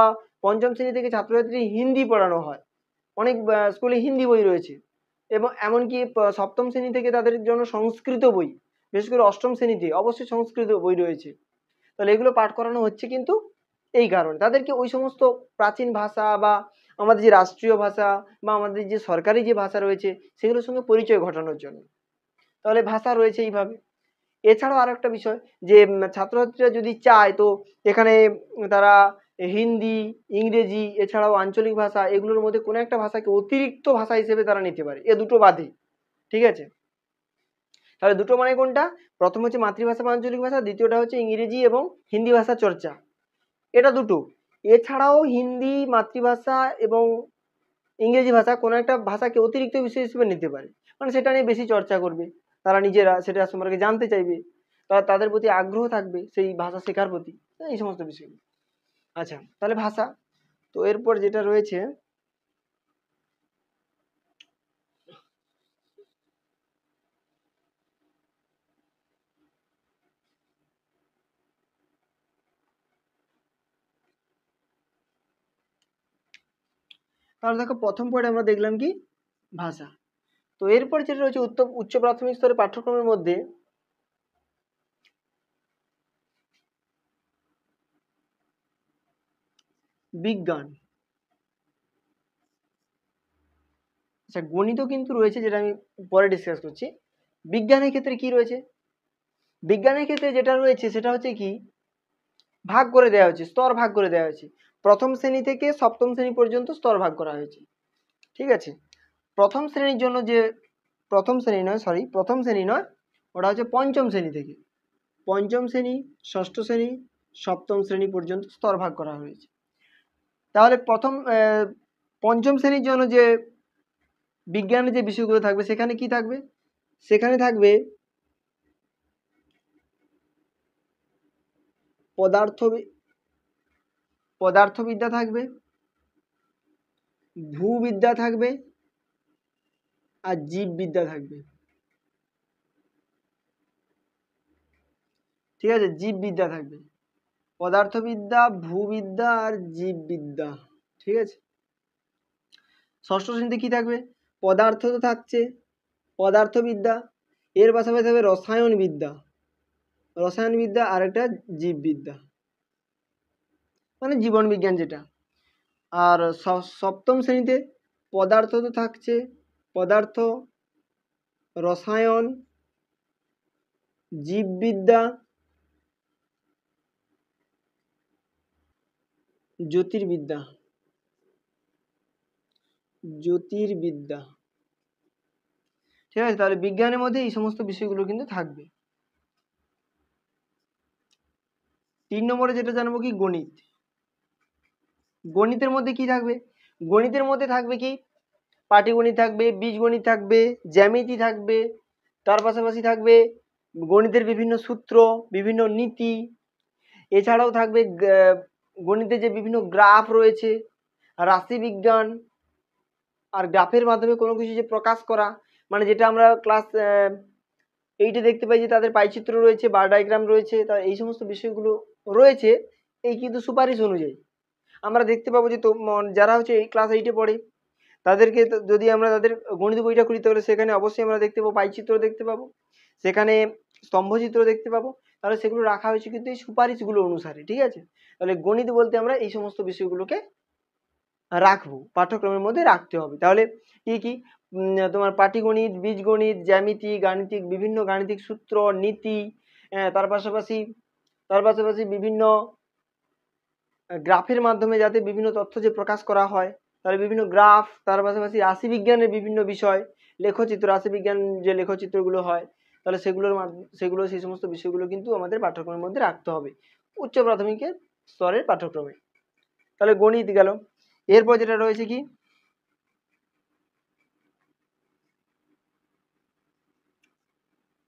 পঞ্চম শ্রেণী থেকে ছাত্রছাত্রী হিন্দি পড়ানো হয়, অনেক স্কুলে হিন্দি বই রয়েছে, এবং এমনকি সপ্তম শ্রেণী থেকে তাদের জন্য সংস্কৃত বই, বিশেষ করে অষ্টম শ্রেণীতে অবশ্যই সংস্কৃত বই রয়েছে। তাহলে এগুলো পাঠ করানো হচ্ছে কিন্তু এই কারণে, তাদেরকে ওই সমস্ত প্রাচীন ভাষা বা আমাদের যে রাষ্ট্রীয় ভাষা বা আমাদের যে সরকারি যে ভাষা রয়েছে সেগুলোর সঙ্গে পরিচয় ঘটানোর জন্য। তাহলে ভাষা রয়েছে এইভাবে। এছাড়াও আরো একটা বিষয় যে ছাত্রছাত্রীরা যদি চায় তো এখানে তারা হিন্দি, ইংরেজি এছাড়াও আঞ্চলিক ভাষা এগুলোর মধ্যে কোনো একটা ভাষাকে অতিরিক্ত ভাষা হিসেবে তারা নিতে পারে, এ দুটো বাদে, ঠিক আছে। তাহলে দুটো মানে কোনটা, প্রথম হচ্ছে মাতৃভাষা বা আঞ্চলিক ভাষা, দ্বিতীয়টা হচ্ছে ইংরেজি এবং হিন্দি ভাষা চর্চা, এটা দুটো। এছাড়াও হিন্দি, মাতৃভাষা এবং ইংরেজি ভাষা কোনো একটা ভাষাকে অতিরিক্ত বিষয় হিসেবে নিতে পারে, মানে সেটা নিয়ে বেশি চর্চা করবে, তারা নিজেরা সেটা সম্পর্কে জানতে চাইবে, তাদের প্রতি আগ্রহ থাকবে সেই ভাষা শেখার প্রতি, এই সমস্ত বিষয়। আচ্ছা, তাহলে ভাষা। তো এরপর যেটা রয়েছে, তাহলে দেখো প্রথম পয়েন্ট আমরা দেখলাম কি, ভাষা। তো এরপর যেটা রয়েছে উচ্চ প্রাথমিক স্তরের পাঠ্যক্রমের মধ্যে বিজ্ঞান। আচ্ছা, গণিতও কিন্তু রয়েছে, যেটা আমি পরে ডিসকাস করছি। বিজ্ঞানের ক্ষেত্রে কি রয়েছে, বিজ্ঞানের ক্ষেত্রে যেটা রয়েছে সেটা হচ্ছে কি, ভাগ করে দেওয়া হয়েছে, স্তর ভাগ করে দেওয়া হয়েছে। প্রথম শ্রেণী থেকে সপ্তম শ্রেণী পর্যন্ত স্তর ভাগ করা হয়েছে, ঠিক আছে। প্রথম শ্রেণীর জন্য যে, প্রথম শ্রেণী নয়, ওটা হচ্ছে পঞ্চম শ্রেণী থেকে, পঞ্চম শ্রেণী, ষষ্ঠ শ্রেণী, সপ্তম শ্রেণী পর্যন্ত স্তর ভাগ করা হয়েছে। তাহলে পঞ্চম শ্রেণীর জন্য যে বিজ্ঞানের যে বিষয়গুলো থাকবে সেখানে কি থাকবে, সেখানে থাকবে পদার্থবিদ্যা থাকবে, ভূবিদ্যা থাকবে, আর জীববিদ্যা থাকবে, ঠিক আছে। জীববিদ্যা থাকবে, পদার্থবিদ্যা, ভূবিদ্যা আর জীববিদ্যা, ঠিক আছে। ষষ্ঠ শ্রেণীতে কি থাকবে, পদার্থ তো থাকছে, পদার্থবিদ্যা, এর পাশাপাশি থাকবে রসায়নবিদ্যা আর একটা জীববিদ্যা, মানে জীবন বিজ্ঞান যেটা। আর সপ্তম শ্রেণীতে পদার্থ তো থাকছে, পদার্থ, রসায়ন, জীববিদ্যা, জ্যোতির্বিদ্যা, ঠিক আছে। তাহলে বিজ্ঞানের মধ্যে এই সমস্ত বিষয়গুলো কিন্তু থাকবে। 3 নম্বরে যেটা জানবো কি, গণিত। গণিতের মধ্যে কি থাকবে? গণিতের মধ্যে থাকবে কি? পাটিগণিত থাকবে, বীজগণিত থাকবে, জ্যামিতি থাকবে, তার পাশাপাশি থাকবে গণিতের বিভিন্ন সূত্র, বিভিন্ন নীতি। এছাড়াও থাকবে গণিতে যে বিভিন্ন গ্রাফ রয়েছে, রাশিবিজ্ঞান, আর গ্রাফের মাধ্যমে কোনো কিছু যে প্রকাশ করা, মানে যেটা আমরা ক্লাস 8-এ দেখতে পাই যে তাদের পাইচিত্র রয়েছে, বার ডায়াগ্রাম রয়েছে, তা এই সমস্ত বিষয়গুলো রয়েছে এই কিন্তু সুপারিশ অনুযায়ী। আমরা দেখতে পাবো যে যারা হচ্ছে এই ক্লাস 8-এ পড়ে তাদেরকে যদি আমরা তাদের গণিত বইটা খুলি তাহলে সেখানে অবশ্যই আমরা দেখতে পাবো পাইচিত্র দেখতে পাবো, সেখানে স্তম্ভচিত্র দেখতে পাবো। তাহলে সেগুলো রাখা হয়েছে কিন্তু এই সুপারিশগুলো অনুসারে, ঠিক আছে? তাহলে গণিত বলতে আমরা এই সমস্ত বিষয়গুলোকে রাখবো, পাঠ্যক্রমের মধ্যে রাখতে হবে। তাহলে কি কি? তোমার পাটিগণিত, বীজগণিত, জ্যামিতি, গাণিতিক, বিভিন্ন গাণিতিক সূত্র, নীতি, তার পাশাপাশি বিভিন্ন গ্রাফের মাধ্যমে যাতে বিভিন্ন তথ্য যে প্রকাশ করা হয়, তাহলে বিভিন্ন গ্রাফ, তার পাশাপাশি রাশিবিজ্ঞানের বিভিন্ন বিষয়, লেখচিত্র, রাশিবিজ্ঞান যে লেখচিত্রগুলো হয়, তাহলে সেগুলো সেই সমস্ত বিষয়গুলো কিন্তু আমাদের পাঠ্যক্রমের মধ্যে রাখতে হবে উচ্চ প্রাথমিকের স্তরের পাঠ্যক্রমে। তাহলে গণিত গেল। এরপর যেটা রয়েছে কি?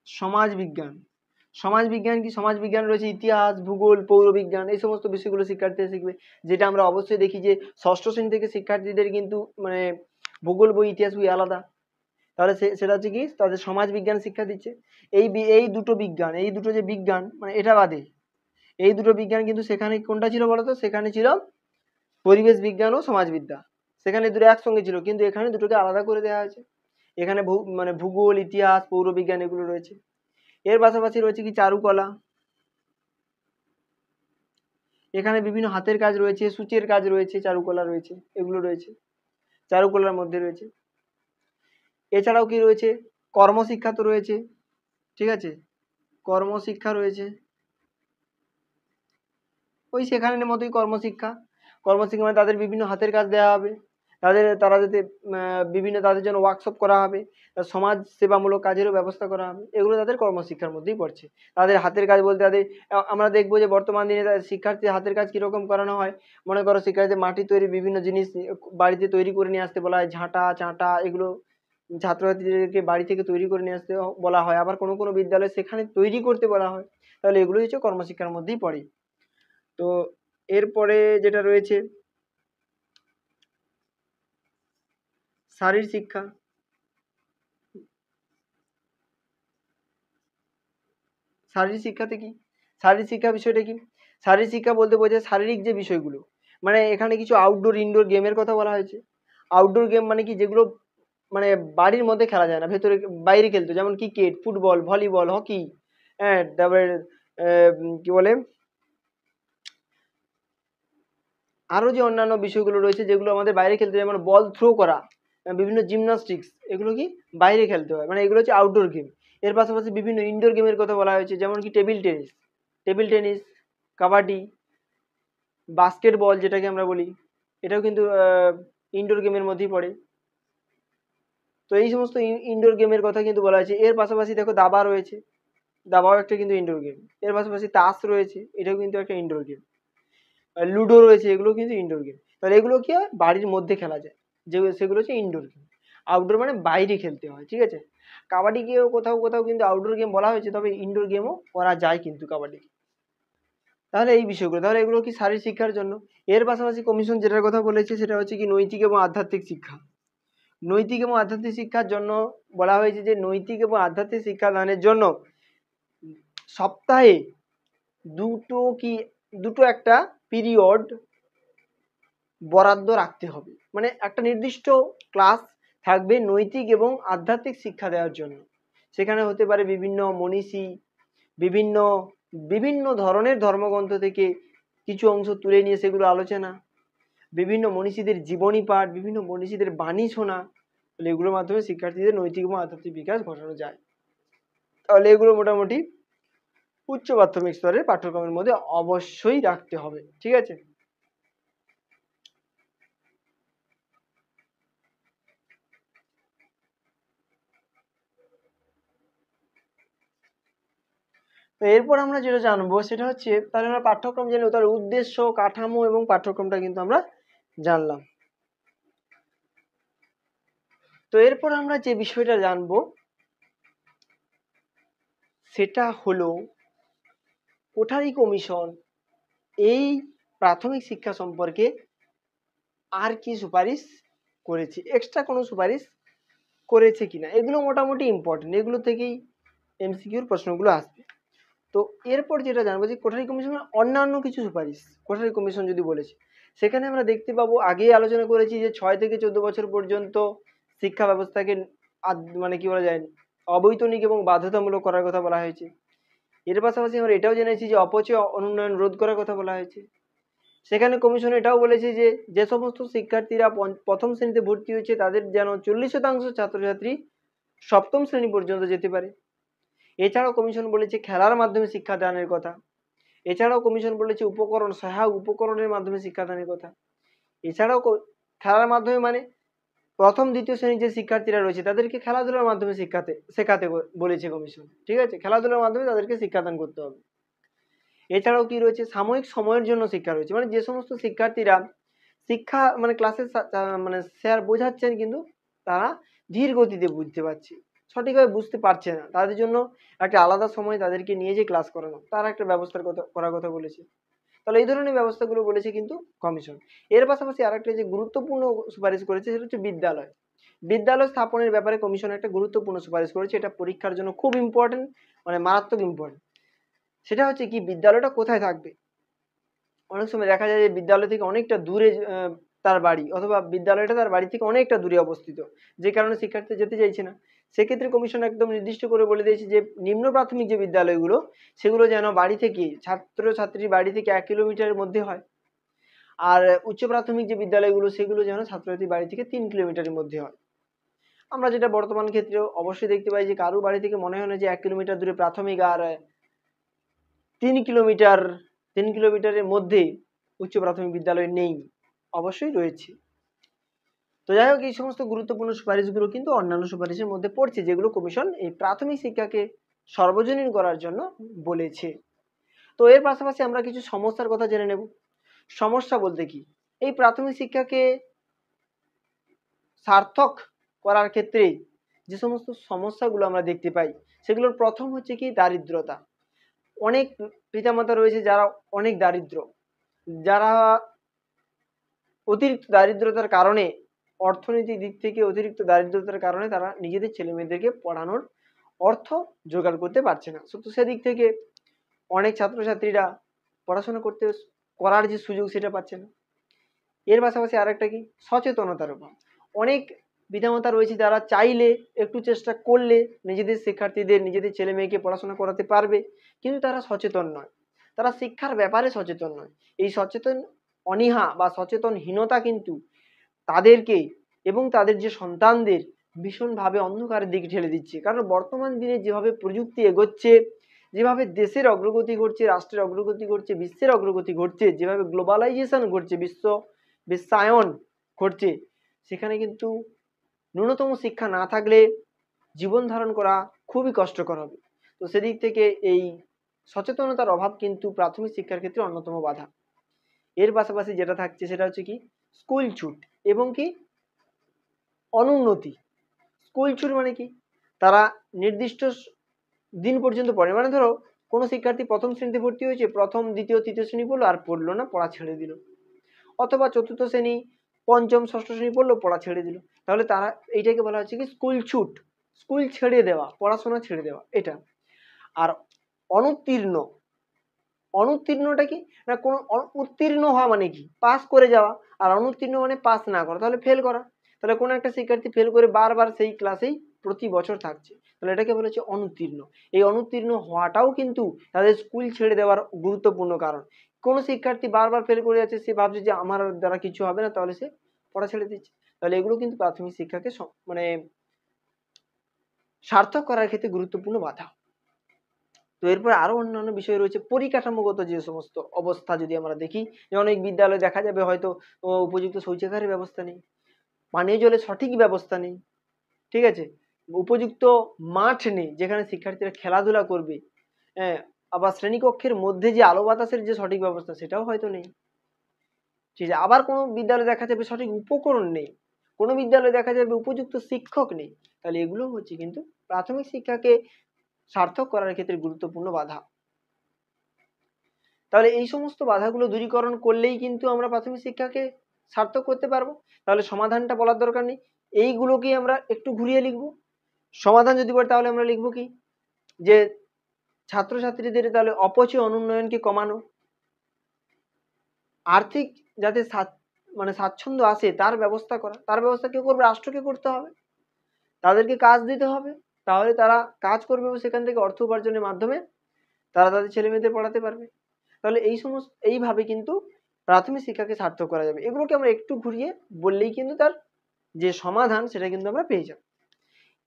সমাজবিজ্ঞান। সমাজবিজ্ঞান কি? সমাজবিজ্ঞান রয়েছে ইতিহাস, ভূগোল, পৌরবিজ্ঞান, এই সমস্ত বিষয়গুলো শিক্ষার্থীরা শিখবে, যেটা আমরা অবশ্যই দেখি যে ষষ্ঠ শ্রেণী থেকে শিক্ষার্থীদের কিন্তু মানে ভূগোল বই, ইতিহাস বই আলাদা। তাহলে সেটা হচ্ছে কি? তাদের সমাজ বিজ্ঞান শিক্ষা দিচ্ছে। এই দুটো বিজ্ঞান, এই দুটো যে বিজ্ঞান, মানে এটা বাদে এই দুটো বিজ্ঞান কিন্তু সেখানে কোনটা ছিল বলতো? সেখানে ছিল পরিবেশ বিজ্ঞান ও সমাজবিদ্যা। সেখানে দুটো একসঙ্গে ছিল, কিন্তু এখানে দুটোকে আলাদা করে দেওয়া হয়েছে। এখানে মানে ভূগোল, ইতিহাস, পৌরবিজ্ঞান এগুলো রয়েছে। এর পাশাপাশি রয়েছে কি? চারুকলা। এখানে বিভিন্ন হাতের কাজ রয়েছে, সূচের কাজ রয়েছে, চারুকলা রয়েছে, এগুলো রয়েছে চারুকলার মধ্যে রয়েছে। এছাড়াও কি রয়েছে? কর্মশিক্ষা তো রয়েছে, ঠিক আছে? কর্মশিক্ষা রয়েছে, ওই সেখানের মতোই কর্মশিক্ষা। কর্মশিক্ষা মানে তাদের বিভিন্ন হাতের কাজ দেওয়া হবে, তারা যাতে বিভিন্ন তাদের জন্য ওয়ার্কশপ করা হবে, সমাজ সেবামূলক কাজেরও ব্যবস্থা করা হবে, এগুলো তাদের কর্মশিক্ষার মধ্যেই পড়ছে। তাদের হাতের কাজ বলতে আমরা দেখবো যে বর্তমান দিনে শিক্ষার্থীর হাতের কাজ কিরকম করানো হয়। মনে করো শিক্ষার্থীদের মাটি তৈরি বিভিন্ন জিনিস বাড়িতে তৈরি করে নিয়ে আসতে বলা হয়, ঝাঁটা চাঁটা এগুলো ছাত্রছাত্রীদেরকে বাড়ি থেকে তৈরি করে নিয়ে আসতে বলা হয়। আবার কোনো কোনো বিদ্যালয়ে সেখানে তৈরি করতে বলা হয়। তাহলে এগুলো হচ্ছে কর্মশিক্ষার মধ্যেই পড়ে। তো এরপরে যেটা রয়েছে শারীর শিক্ষা। শারীর শিক্ষাতে কি? শারীর শিক্ষা বিষয়টা কি? শারীর শিক্ষা বলতে বোঝায় শারীরিক যে বিষয়গুলো, মানে এখানে কিছু আউটডোর ইনডোর গেমের কথা বলা হয়েছে। আউটডোর গেম মানে কি? যেগুলো মানে বাড়ির মধ্যে খেলা যায় না, ভেতরে বাইরে খেলতে, যেমন ক্রিকেট, ফুটবল, ভলিবল, হকি, হ্যাঁ, তারপরে কি বলে আরো যে অন্যান্য বিষয়গুলো রয়েছে যেগুলো আমাদের বাইরে খেলতে হয়, যেমন বল থ্রো করা, বিভিন্ন জিমনাস্টিক্স, এগুলো কি বাইরে খেলতে হয়, মানে এগুলো হচ্ছে আউটডোর গেম। এর পাশাপাশি বিভিন্ন ইনডোর গেমের কথা বলা হয়েছে, যেমন কি টেবিল টেনিস, কাবাডি, বাস্কেটবল যেটাকে আমরা বলি, এটাও কিন্তু ইনডোর গেমের মধ্যেই পড়ে। তো এই সমস্ত ইনডোর গেমের কথা কিন্তু বলা হয়েছে। এর পাশাপাশি দেখো দাবা রয়েছে, দাবাও একটা কিন্তু ইনডোর গেম। এর পাশাপাশি তাস রয়েছে, এটাও কিন্তু একটা ইনডোর গেম। লুডো রয়েছে, এগুলো কিন্তু ইনডোর গেম। তাহলে এগুলো কি হয়? বাড়ির মধ্যে খেলা যায়, সেগুলো হচ্ছে ইনডোর গেম। আউটডোর মানে বাইরে খেলতে হয়, ঠিক আছে? কাবাডিকেও কোথাও কোথাও কিন্তু আউটডোর গেম বলা হয়েছে, তবে ইনডোর গেমও করা যায় কিন্তু কাবাডি। তাহলে এই বিষয়গুলো, তাহলে এগুলো কি শারীরিক শিক্ষার জন্য। এর পাশাপাশি কমিশন যেটার কথা বলেছে সেটা হচ্ছে কি নৈতিক এবং আধ্যাত্মিক শিক্ষা। নৈতিক এবং আধ্যাত্মিক শিক্ষার জন্য বলা হয়েছে যে নৈতিক এবং আধ্যাত্মিক শিক্ষা দানের জন্য সপ্তাহে দুটো একটা পিরিয়ড বরাদ্দ রাখতে হবে, মানে একটা নির্দিষ্ট ক্লাস থাকবে নৈতিক এবং আধ্যাত্মিক শিক্ষা দেওয়ার জন্য। সেখানে হতে পারে বিভিন্ন মনীষী, বিভিন্ন বিভিন্ন ধরনের ধর্মগ্রন্থ থেকে কিছু অংশ তুলে নিয়ে সেগুলো আলোচনা, বিভিন্ন মনীষীদের জীবনী পাঠ, বিভিন্ন মনীষীদের বাণী শোনা। তাহলে এগুলোর মাধ্যমে শিক্ষার্থীদের নৈতিক এবং আধ্যাত্মিক বিকাশ ঘটানো যায়। তাহলে এগুলো মোটামুটি উচ্চ প্রাথমিক স্তরের পাঠ্যক্রমের মধ্যে অবশ্যই রাখতে হবে, ঠিক আছে? তো এরপর আমরা যেটা জানবো সেটা হচ্ছে, তাহলে আমরা পাঠ্যক্রম জানবো, তার উদ্দেশ্য, কাঠামো এবং পাঠ্যক্রমটা কিন্তু আমরা জানলাম। তো এরপর আমরা যে বিষয়টা জানবো সেটা হলো কোঠারি কমিশন এই প্রাথমিক শিক্ষা সম্পর্কে আর কি সুপারিশ করেছে, এক্সট্রা কোনো সুপারিশ করেছে কিনা। এগুলো মোটামুটি ইম্পর্টেন্ট, এগুলো থেকেই এমসিকিউর প্রশ্নগুলো আসবে। তো এরপর যেটা জানবো যে কোঠারি কমিশনের অন্যান্য কিছু সুপারিশ। কোঠারি কমিশন যদি বলেছে সেখানে আমরা দেখতে পাবো, আগেই আলোচনা করেছি যে 6 থেকে 14 বছর পর্যন্ত শিক্ষা ব্যবস্থাকে মানে কি বলা যায় অবৈতনিক এবং বাধ্যতামূলক করার কথা বলা হয়েছে। এর পাশাপাশি আমরা এটাও জেনেছি যে অপচয় অনুন্নয়ন রোধ করার কথা বলা হয়েছে। সেখানে কমিশন এটাও বলেছে যে যে সমস্ত শিক্ষার্থীরা প্রথম শ্রেণীতে ভর্তি হয়েছে তাদের যেন 40% ছাত্রছাত্রী সপ্তম শ্রেণী পর্যন্ত যেতে পারে। এছাড়াও কমিশন বলেছে খেলার মাধ্যমে শিক্ষাদানের কথা। এছাড়াও কমিশন বলেছে সহায়ক উপকরণের মাধ্যমে শিক্ষাদানের কথা। এছাড়াও খেলার মাধ্যমে মানে প্রথম দ্বিতীয় শ্রেণীর যে শিক্ষার্থীরা রয়েছে তাদেরকে খেলাধুলার মাধ্যমে শেখাতে বলেছে কমিশন। ঠিক আছে, খেলাধুলার মাধ্যমে তাদেরকে শিক্ষাদান করতে হবে। এছাড়াও কি রয়েছে, সাময়িক সময়ের জন্য শিক্ষা রয়েছে, মানে যে সমস্ত শিক্ষার্থীরা শিক্ষা মানে ক্লাসে মানে স্যার বোঝাচ্ছেন কিন্তু তারা ধীর গতিতে বুঝতে পারছে, সঠিকভাবে বুঝতে পারছে না, তাদের জন্য একটা আলাদা সময় তাদেরকে নিয়ে যে ক্লাস করানো, তার একটা ব্যবস্থার কথা করার কথা বলেছে। তাহলে এই ধরনের ব্যবস্থাগুলো বলেছে কিন্তু কমিশন। এর পাশাপাশি আরেকটা যে গুরুত্বপূর্ণ সুপারিশ করেছে সেটা হচ্ছে বিদ্যালয়। বিদ্যালয় স্থাপনের ব্যাপারে কমিশন একটা গুরুত্বপূর্ণ সুপারিশ করেছে। এটা পরীক্ষার জন্য খুব ইম্পর্টেন্ট, মানে মারাত্মক ইম্পর্টেন্ট। সেটা হচ্ছে কি, বিদ্যালয়টা কোথায় থাকবে। অনেক সময় দেখা যায় যে বিদ্যালয় থেকে অনেকটা দূরে তার বাড়ি, অথবা বিদ্যালয়টা তার বাড়ি থেকে অনেকটা দূরে অবস্থিত, যে কারণে শিক্ষার্থী যেতে চাইছে না। সেক্ষেত্রে কমিশন একদম নির্দিষ্ট করে বলে দিয়েছে যে নিম্ন প্রাথমিক যে বিদ্যালয়গুলো সেগুলো যেন বাড়ি থেকে ছাত্রছাত্রীর বাড়ি থেকে 1 কিলোমিটারের মধ্যে হয়। আর উচ্চ প্রাথমিক যে বিদ্যালয়গুলো সেগুলো যেন ছাত্রছাত্রীর বাড়ি থেকে 3 কিলোমিটারের মধ্যে হয়। আমরা যেটা বর্তমান ক্ষেত্রেও অবশ্যই দেখতে পাই যে কারো বাড়ি থেকে মনে হয় না যে 1 কিলোমিটার দূরে প্রাথমিক, আর 3 কিলোমিটারের মধ্যে উচ্চ প্রাথমিক বিদ্যালয় নেই, অবশ্যই রয়েছে। তো যাই হোক, এই সমস্ত গুরুত্বপূর্ণ সুপারিশগুলো কিন্তু অন্যান্য সুপারিশের মধ্যে পড়ছে, যেগুলো কমিশন এই প্রাথমিক শিক্ষাকে সর্বজনীন করার জন্য বলেছে। তো এর পাশাপাশি আমরা কিছু সমস্যার কথা জেনে নেব। সমস্যা বলতে কি, এই প্রাথমিক শিক্ষাকে সার্থক করার ক্ষেত্রে যে সমস্ত সমস্যাগুলো আমরা দেখতে পাই সেগুলোর প্রথম হচ্ছে কি দারিদ্রতা। অনেক পিতামাতা রয়েছে যারা অনেক দারিদ্র, যারা অতিরিক্ত দারিদ্রতার কারণে, অর্থনৈতিক দিক থেকে অতিরিক্ত দারিদ্রতার কারণে তারা নিজেদের ছেলে মেয়েদেরকে পড়ানোর অর্থ জোগাড় করতে পারছে না। তো সেদিক থেকে অনেক ছাত্রছাত্রীরা পড়াশোনা করার যে সুযোগ সেটা পাচ্ছে না। এর পাশাপাশি আরেকটা কি, সচেতনতার অভাব। অনেক পিতামাতা রয়েছে যারা চাইলে, একটু চেষ্টা করলে নিজেদের শিক্ষার্থীদের, নিজেদের ছেলে মেয়েকে পড়াশোনা করাতে পারবে, কিন্তু তারা সচেতন নয়, তারা শিক্ষার ব্যাপারে সচেতন নয়। এই সচেতন অনীহা বা সচেতনহীনতা কিন্তু তাদেরকে এবং তাদের যে সন্তানদের ভীষণভাবে অন্ধকারের দিকে ঠেলে দিচ্ছে। কারণ বর্তমান দিনে যেভাবে প্রযুক্তি এগোচ্ছে, যেভাবে দেশের অগ্রগতি ঘটছে, রাষ্ট্রের অগ্রগতি ঘটছে, বিশ্বের অগ্রগতি ঘটছে, যেভাবে গ্লোবালাইজেশন ঘটছে, বিশ্বায়ন ঘটছে, সেখানে কিন্তু ন্যূনতম শিক্ষা না থাকলে জীবন ধারণ করা খুবই কষ্টকর হবে। তো সেদিক থেকে এই সচেতনতার অভাব কিন্তু প্রাথমিক শিক্ষার ক্ষেত্রে অন্যতম বাধা। এর পাশাপাশি যেটা থাকছে সেটা হচ্ছে কি, স্কুল ছুট এবং কি অনুন্নতি। স্কুল ছুট মানে কি, তারা নির্দিষ্ট দিন পর্যন্ত পড়ে, মানে ধরো কোনো শিক্ষার্থী প্রথম শ্রেণীতে ভর্তি হয়েছে, প্রথম দ্বিতীয় তৃতীয় শ্রেণী পড়লো আর পড়লো না, পড়া ছেড়ে দিল। অথবা চতুর্থ শ্রেণী, পঞ্চম ষষ্ঠ শ্রেণী পড়লো, পড়া ছেড়ে দিল। তাহলে তারা এইটাকে বলা হচ্ছে কি স্কুল ছুট, স্কুল ছেড়ে দেওয়া, পড়াশোনা ছেড়ে দেওয়া এটা। আর অনুত্তীর্ণ, অনুত্তীর্ণটা কি না, কোনো উত্তীর্ণ হওয়া মানে কি পাস করে যাওয়া, আর অনুত্তীর্ণ মানে পাস না করা, তাহলে ফেল করা। তাহলে কোনো একটা শিক্ষার্থী ফেল করে বারবার সেই ক্লাসেই প্রতি বছর থাকছে, তাহলে এটাকে বলেছে অনুত্তীর্ণ। এই অনুত্তীর্ণ হওয়াটাও কিন্তু তাদের স্কুল ছেড়ে দেওয়ার গুরুত্বপূর্ণ কারণ। কোনো শিক্ষার্থী বারবার ফেল করে যাচ্ছে, সে ভাবছে যে আমার দ্বারা কিছু হবে না, তাহলে সে পড়া ছেড়ে দিচ্ছে। তাহলে এগুলো কিন্তু প্রাথমিক শিক্ষাকে মানে সার্থক করার ক্ষেত্রে গুরুত্বপূর্ণ বাধা। তো এরপর আরো অন্যান্য বিষয় রয়েছে, পরিকাঠামোগত যে সমস্ত অবস্থা যদি আমরা দেখি, যে অনেক বিদ্যালয়ে দেখা যাবে হয়তো উপযুক্ত শৌচাগারের ব্যবস্থা নেই, পানীয় জলের সঠিক ব্যবস্থা নেই, ঠিক আছে, উপযুক্ত মাঠ নেই যেখানে শিক্ষার্থীরা খেলাধুলা করবে, হ্যাঁ, আবার শ্রেণীকক্ষের মধ্যে যে আলো বাতাসের যে সঠিক ব্যবস্থা সেটাও হয়তো নেই। ঠিক আছে, আবার কোনো বিদ্যালয়ে দেখা যাবে সঠিক উপকরণ নেই, কোনো বিদ্যালয়ে দেখা যাবে উপযুক্ত শিক্ষক নেই, তাহলে এগুলো হচ্ছে কিন্তু প্রাথমিক শিক্ষাকে সার্থক করার ক্ষেত্রে গুরুত্বপূর্ণ বাধা। তাহলে এই সমস্ত বাধাগুলো দূরীকরণ করলেই কিন্তু আমরা প্রাথমিক শিক্ষাকে সার্থক করতে পারবো। তাহলে সমাধানটা বলার দরকার নেই, এইগুলোকেই আমরা একটু ঘুরিয়ে লিখবো। সমাধান যদি বলি তাহলে আমরা লিখবো কি, যে ছাত্রছাত্রীদের তাহলে অপচয় অনুন্নয়নকে কমানো, আর্থিক যাতে মানে স্বাচ্ছন্দ্য আসে তার ব্যবস্থা করা। তার ব্যবস্থা কেউ করবে? রাষ্ট্রকে করতে হবে, তাদেরকে কাজ দিতে হবে, তাহলে তারা কাজ করবে এবং সেখান থেকে অর্থ উপার্জনের মাধ্যমে তারা তাদের ছেলে মেয়েদের পড়াতে পারবে। তাহলে এইভাবে কিন্তু প্রাথমিক শিক্ষাকে সার্থক করা যাবে। এগুলোকে আমরা একটু ঘুরিয়ে বললেই কিন্তু তার যে সমাধান সেটা কিন্তু আমরা পেয়ে যাব।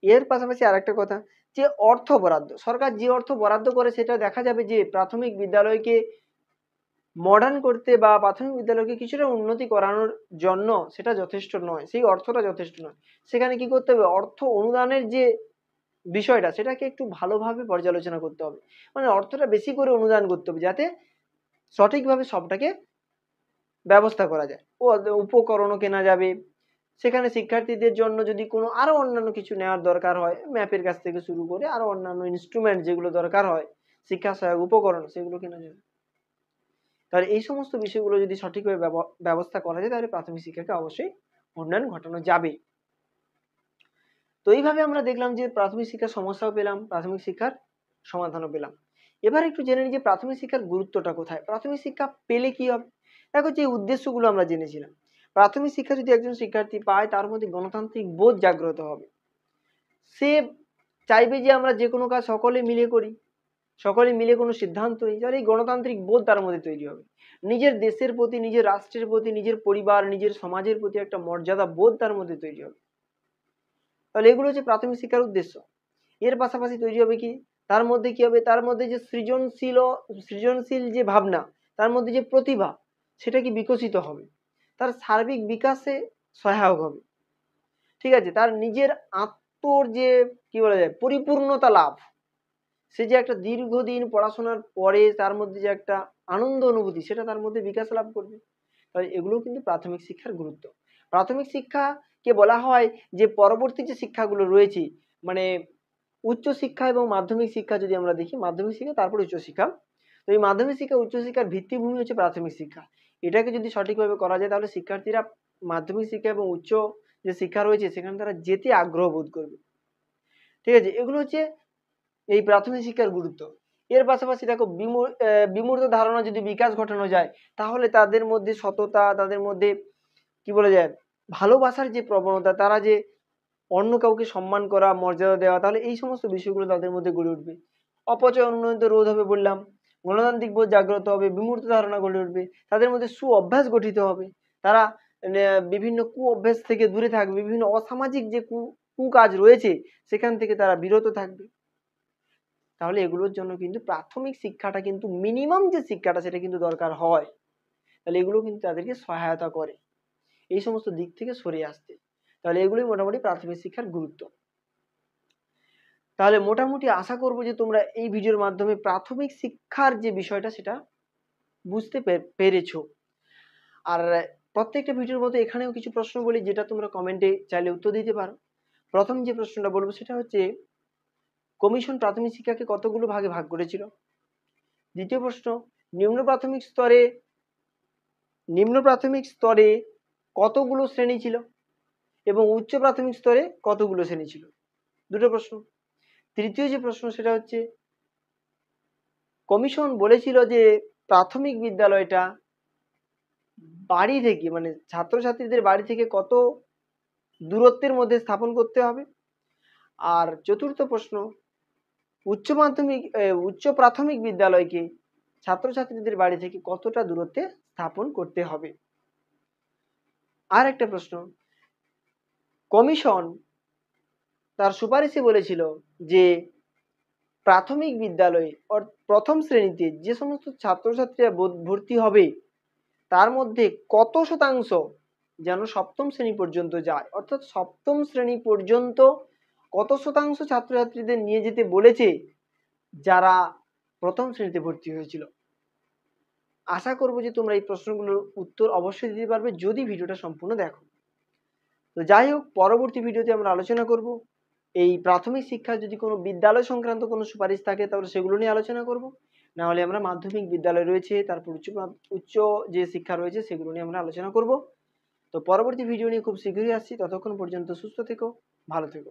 এর পাশাপাশি আরেকটা কথা, যে অর্থ বরাদ্দ, সরকার যে অর্থ বরাদ্দ করে সেটা দেখা যাবে যে প্রাথমিক বিদ্যালয়কে মডার্ন করতে বা প্রাথমিক বিদ্যালয়কে কিছুটা উন্নতি করানোর জন্য সেটা যথেষ্ট নয়, সেই অর্থটা যথেষ্ট নয়। সেখানে কি করতে হবে, অর্থ অনুদানের যে বিষয়টা সেটাকে একটু ভালোভাবে পর্যালোচনা করতে হবে, মানে অর্থটা বেশি করে অনুদান করতে হবে যাতে সঠিকভাবে সবটাকে ব্যবস্থা করা যায়। ও উপকরণও কেনা যাবে, সেখানে শিক্ষার্থীদের জন্য যদি কোনো আরো অন্যান্য কিছু নেওয়ার দরকার হয়, ম্যাপের কাছ থেকে শুরু করে আরো অন্যান্য ইনস্ট্রুমেন্ট যেগুলো দরকার হয়, শিক্ষা সহায়ক উপকরণ, সেগুলো কেনা যাবে। তাহলে এই সমস্ত বিষয়গুলো যদি সঠিকভাবে ব্যবস্থা করা যায় তাহলে প্রাথমিক শিক্ষাকে অবশ্যই উন্নয়ন ঘটানো যাবে। তো এইভাবে আমরা দেখলাম যে প্রাথমিক শিক্ষার সমস্যাও পেলাম, প্রাথমিক শিক্ষার সমাধানও পেলাম। এবার একটু জেনে নিই যে প্রাথমিক শিক্ষার গুরুত্বটা কোথায়, প্রাথমিক শিক্ষা পেলে কি হবে। দেখো, যে উদ্দেশ্যগুলো আমরা জেনেছিলাম, প্রাথমিক শিক্ষা যদি একজন শিক্ষার্থী পায় তার মধ্যে গণতান্ত্রিক বোধ জাগ্রত হবে, সে চাইবে যে আমরা যে কোনো কাজ সকলে মিলে করি, সকলে মিলে কোনো সিদ্ধান্ত নিই, তাহলে এই গণতান্ত্রিক বোধ তার মধ্যে তৈরি হবে। নিজের দেশের প্রতি, নিজের রাষ্ট্রের প্রতি, নিজের পরিবার, নিজের সমাজের প্রতি একটা মর্যাদা বোধ তার মধ্যে তৈরি হবে। তাহলে এগুলো হচ্ছে প্রাথমিক শিক্ষার উদ্দেশ্য। এর পাশাপাশি তৈরি হবে কি, তার মধ্যে কি হবে, তার মধ্যে যে সৃজনশীল যে ভাবনা, তার মধ্যে যে প্রতিভা, সেটা কি বিকশিত হবে, তার সার্বিক বিকাশে সহায়ক হবে। ঠিক আছে, তার নিজের আত্মর যে কি বলা যায় পরিপূর্ণতা লাভ, সে যে একটা দীর্ঘদিন পড়াশোনার পরে তার মধ্যে যে একটা আনন্দ অনুভূতি, সেটা তার মধ্যে বিকাশ লাভ করবে। তাহলে এগুলো কিন্তু প্রাথমিক শিক্ষার গুরুত্ব। প্রাথমিক শিক্ষাকে বলা হয় যে পরবর্তী যে শিক্ষাগুলো রয়েছে, মানে উচ্চ শিক্ষা এবং মাধ্যমিক শিক্ষা যদি আমরা দেখি, মাধ্যমিক শিক্ষা তারপর উচ্চশিক্ষা, তো এই মাধ্যমিক শিক্ষা উচ্চশিক্ষার ভিত্তিভূমি হচ্ছে প্রাথমিক শিক্ষা। এটাকে যদি সঠিকভাবে করা যায় তাহলে শিক্ষার্থীরা মাধ্যমিক শিক্ষা এবং উচ্চ যে শিক্ষা রয়েছে সেখানে তারা যেতে আগ্রহ বোধ করবে। ঠিক আছে, এগুলো হচ্ছে এই প্রাথমিক শিক্ষার গুরুত্ব। এর পাশাপাশি দেখো, বিমূর্ত ধারণা যদি বিকাশ ঘটানো যায় তাহলে তাদের মধ্যে সততা, তাদের মধ্যে কি বলা যায় ভালোবাসার যে প্রবণতা, তারা যে অন্য কাউকে সম্মান করা, মর্যাদা দেওয়া, তাহলে এই সমস্ত বিষয়গুলো তাদের মধ্যে গড়ে উঠবে। অপচয় উন্নয়ন রোধ হবে বললাম, গণতান্ত্রিক বোধ জাগ্রত হবে, বিমূর্ত ধারণা গড়ে উঠবে, তাদের মধ্যে সু অভ্যাস গঠিত হবে, তারা বিভিন্ন কু অভ্যাস থেকে দূরে থাকবে, বিভিন্ন অসামাজিক যে কুকাজ রয়েছে সেখান থেকে তারা বিরত থাকবে। তাহলে এগুলোর জন্য কিন্তু প্রাথমিক শিক্ষাটা কিন্তু মিনিমাম যে শিক্ষাটা সেটা কিন্তু দরকার হয়। তাহলে এগুলো কিন্তু তাদেরকে সহায়তা করে এই সমস্ত দিক থেকে সরে আসতে। তাহলে এগুলোই মোটামুটি প্রাথমিক শিক্ষার গুরুত্ব। তাহলে মোটামুটি আশা করব যে তোমরা এই ভিডিওর মাধ্যমে প্রাথমিক শিক্ষার যে বিষয়টা সেটা বুঝতে পেরেছো। আর প্রত্যেকটা ভিডিওর মতো এখানেও কিছু প্রশ্ন বলি যেটা তোমরা কমেন্টে চাইলে উত্তর দিতে পারো। প্রথম যে প্রশ্নটা বলবো সেটা হচ্ছে, কমিশন প্রাথমিক শিক্ষাকে কতগুলো ভাগে ভাগ করেছিল? দ্বিতীয় প্রশ্ন, নিম্ন প্রাথমিক স্তরে কতগুলো শ্রেণী ছিল এবং উচ্চ প্রাথমিক স্তরে কতগুলো শ্রেণী ছিল? দুটো প্রশ্ন। তৃতীয় যে প্রশ্ন সেটা হচ্ছে, কমিশন বলেছিল যে প্রাথমিক বিদ্যালয়টা বাড়ি থেকে, মানে ছাত্রছাত্রীদের বাড়ি থেকে কত দূরত্বের মধ্যে স্থাপন করতে হবে? আর চতুর্থ প্রশ্ন, উচ্চ প্রাথমিক বিদ্যালয়কে ছাত্রছাত্রীদের বাড়ি থেকে কতটা দূরত্বে স্থাপন করতে হবে? আর একটা প্রশ্ন, কমিশন তার সুপারিশে বলেছিল যে প্রাথমিক বিদ্যালয়ে প্রথম শ্রেণীতে যে সমস্ত ছাত্রছাত্রীরা ভর্তি হবে তার মধ্যে কত শতাংশ যেন সপ্তম শ্রেণী পর্যন্ত যায়, অর্থাৎ সপ্তম শ্রেণী পর্যন্ত কত শতাংশ ছাত্রছাত্রীদের নিয়ে যেতে বলেছে যারা প্রথম শ্রেণীতে ভর্তি হয়েছিল। আশা করব যে তোমরা এই প্রশ্নগুলোর উত্তর অবশ্যই দিতে পারবে যদি ভিডিওটা সম্পূর্ণ দেখো। তো যাই হোক, পরবর্তী ভিডিওতে আমরা আলোচনা করব এই প্রাথমিক শিক্ষার যদি কোনো বিদ্যালয় সংক্রান্ত কোনো সুপারিশ থাকে তাহলে সেগুলো নিয়ে আলোচনা করব। না হলে আমরা মাধ্যমিক বিদ্যালয় রয়েছে, তারপর উচ্চ যে শিক্ষা রয়েছে সেগুলো নিয়ে আমরা আলোচনা করব। তো পরবর্তী ভিডিও নিয়ে খুব শীঘ্রই আসছি। ততক্ষণ পর্যন্ত সুস্থ থেকো, ভালো থেকো।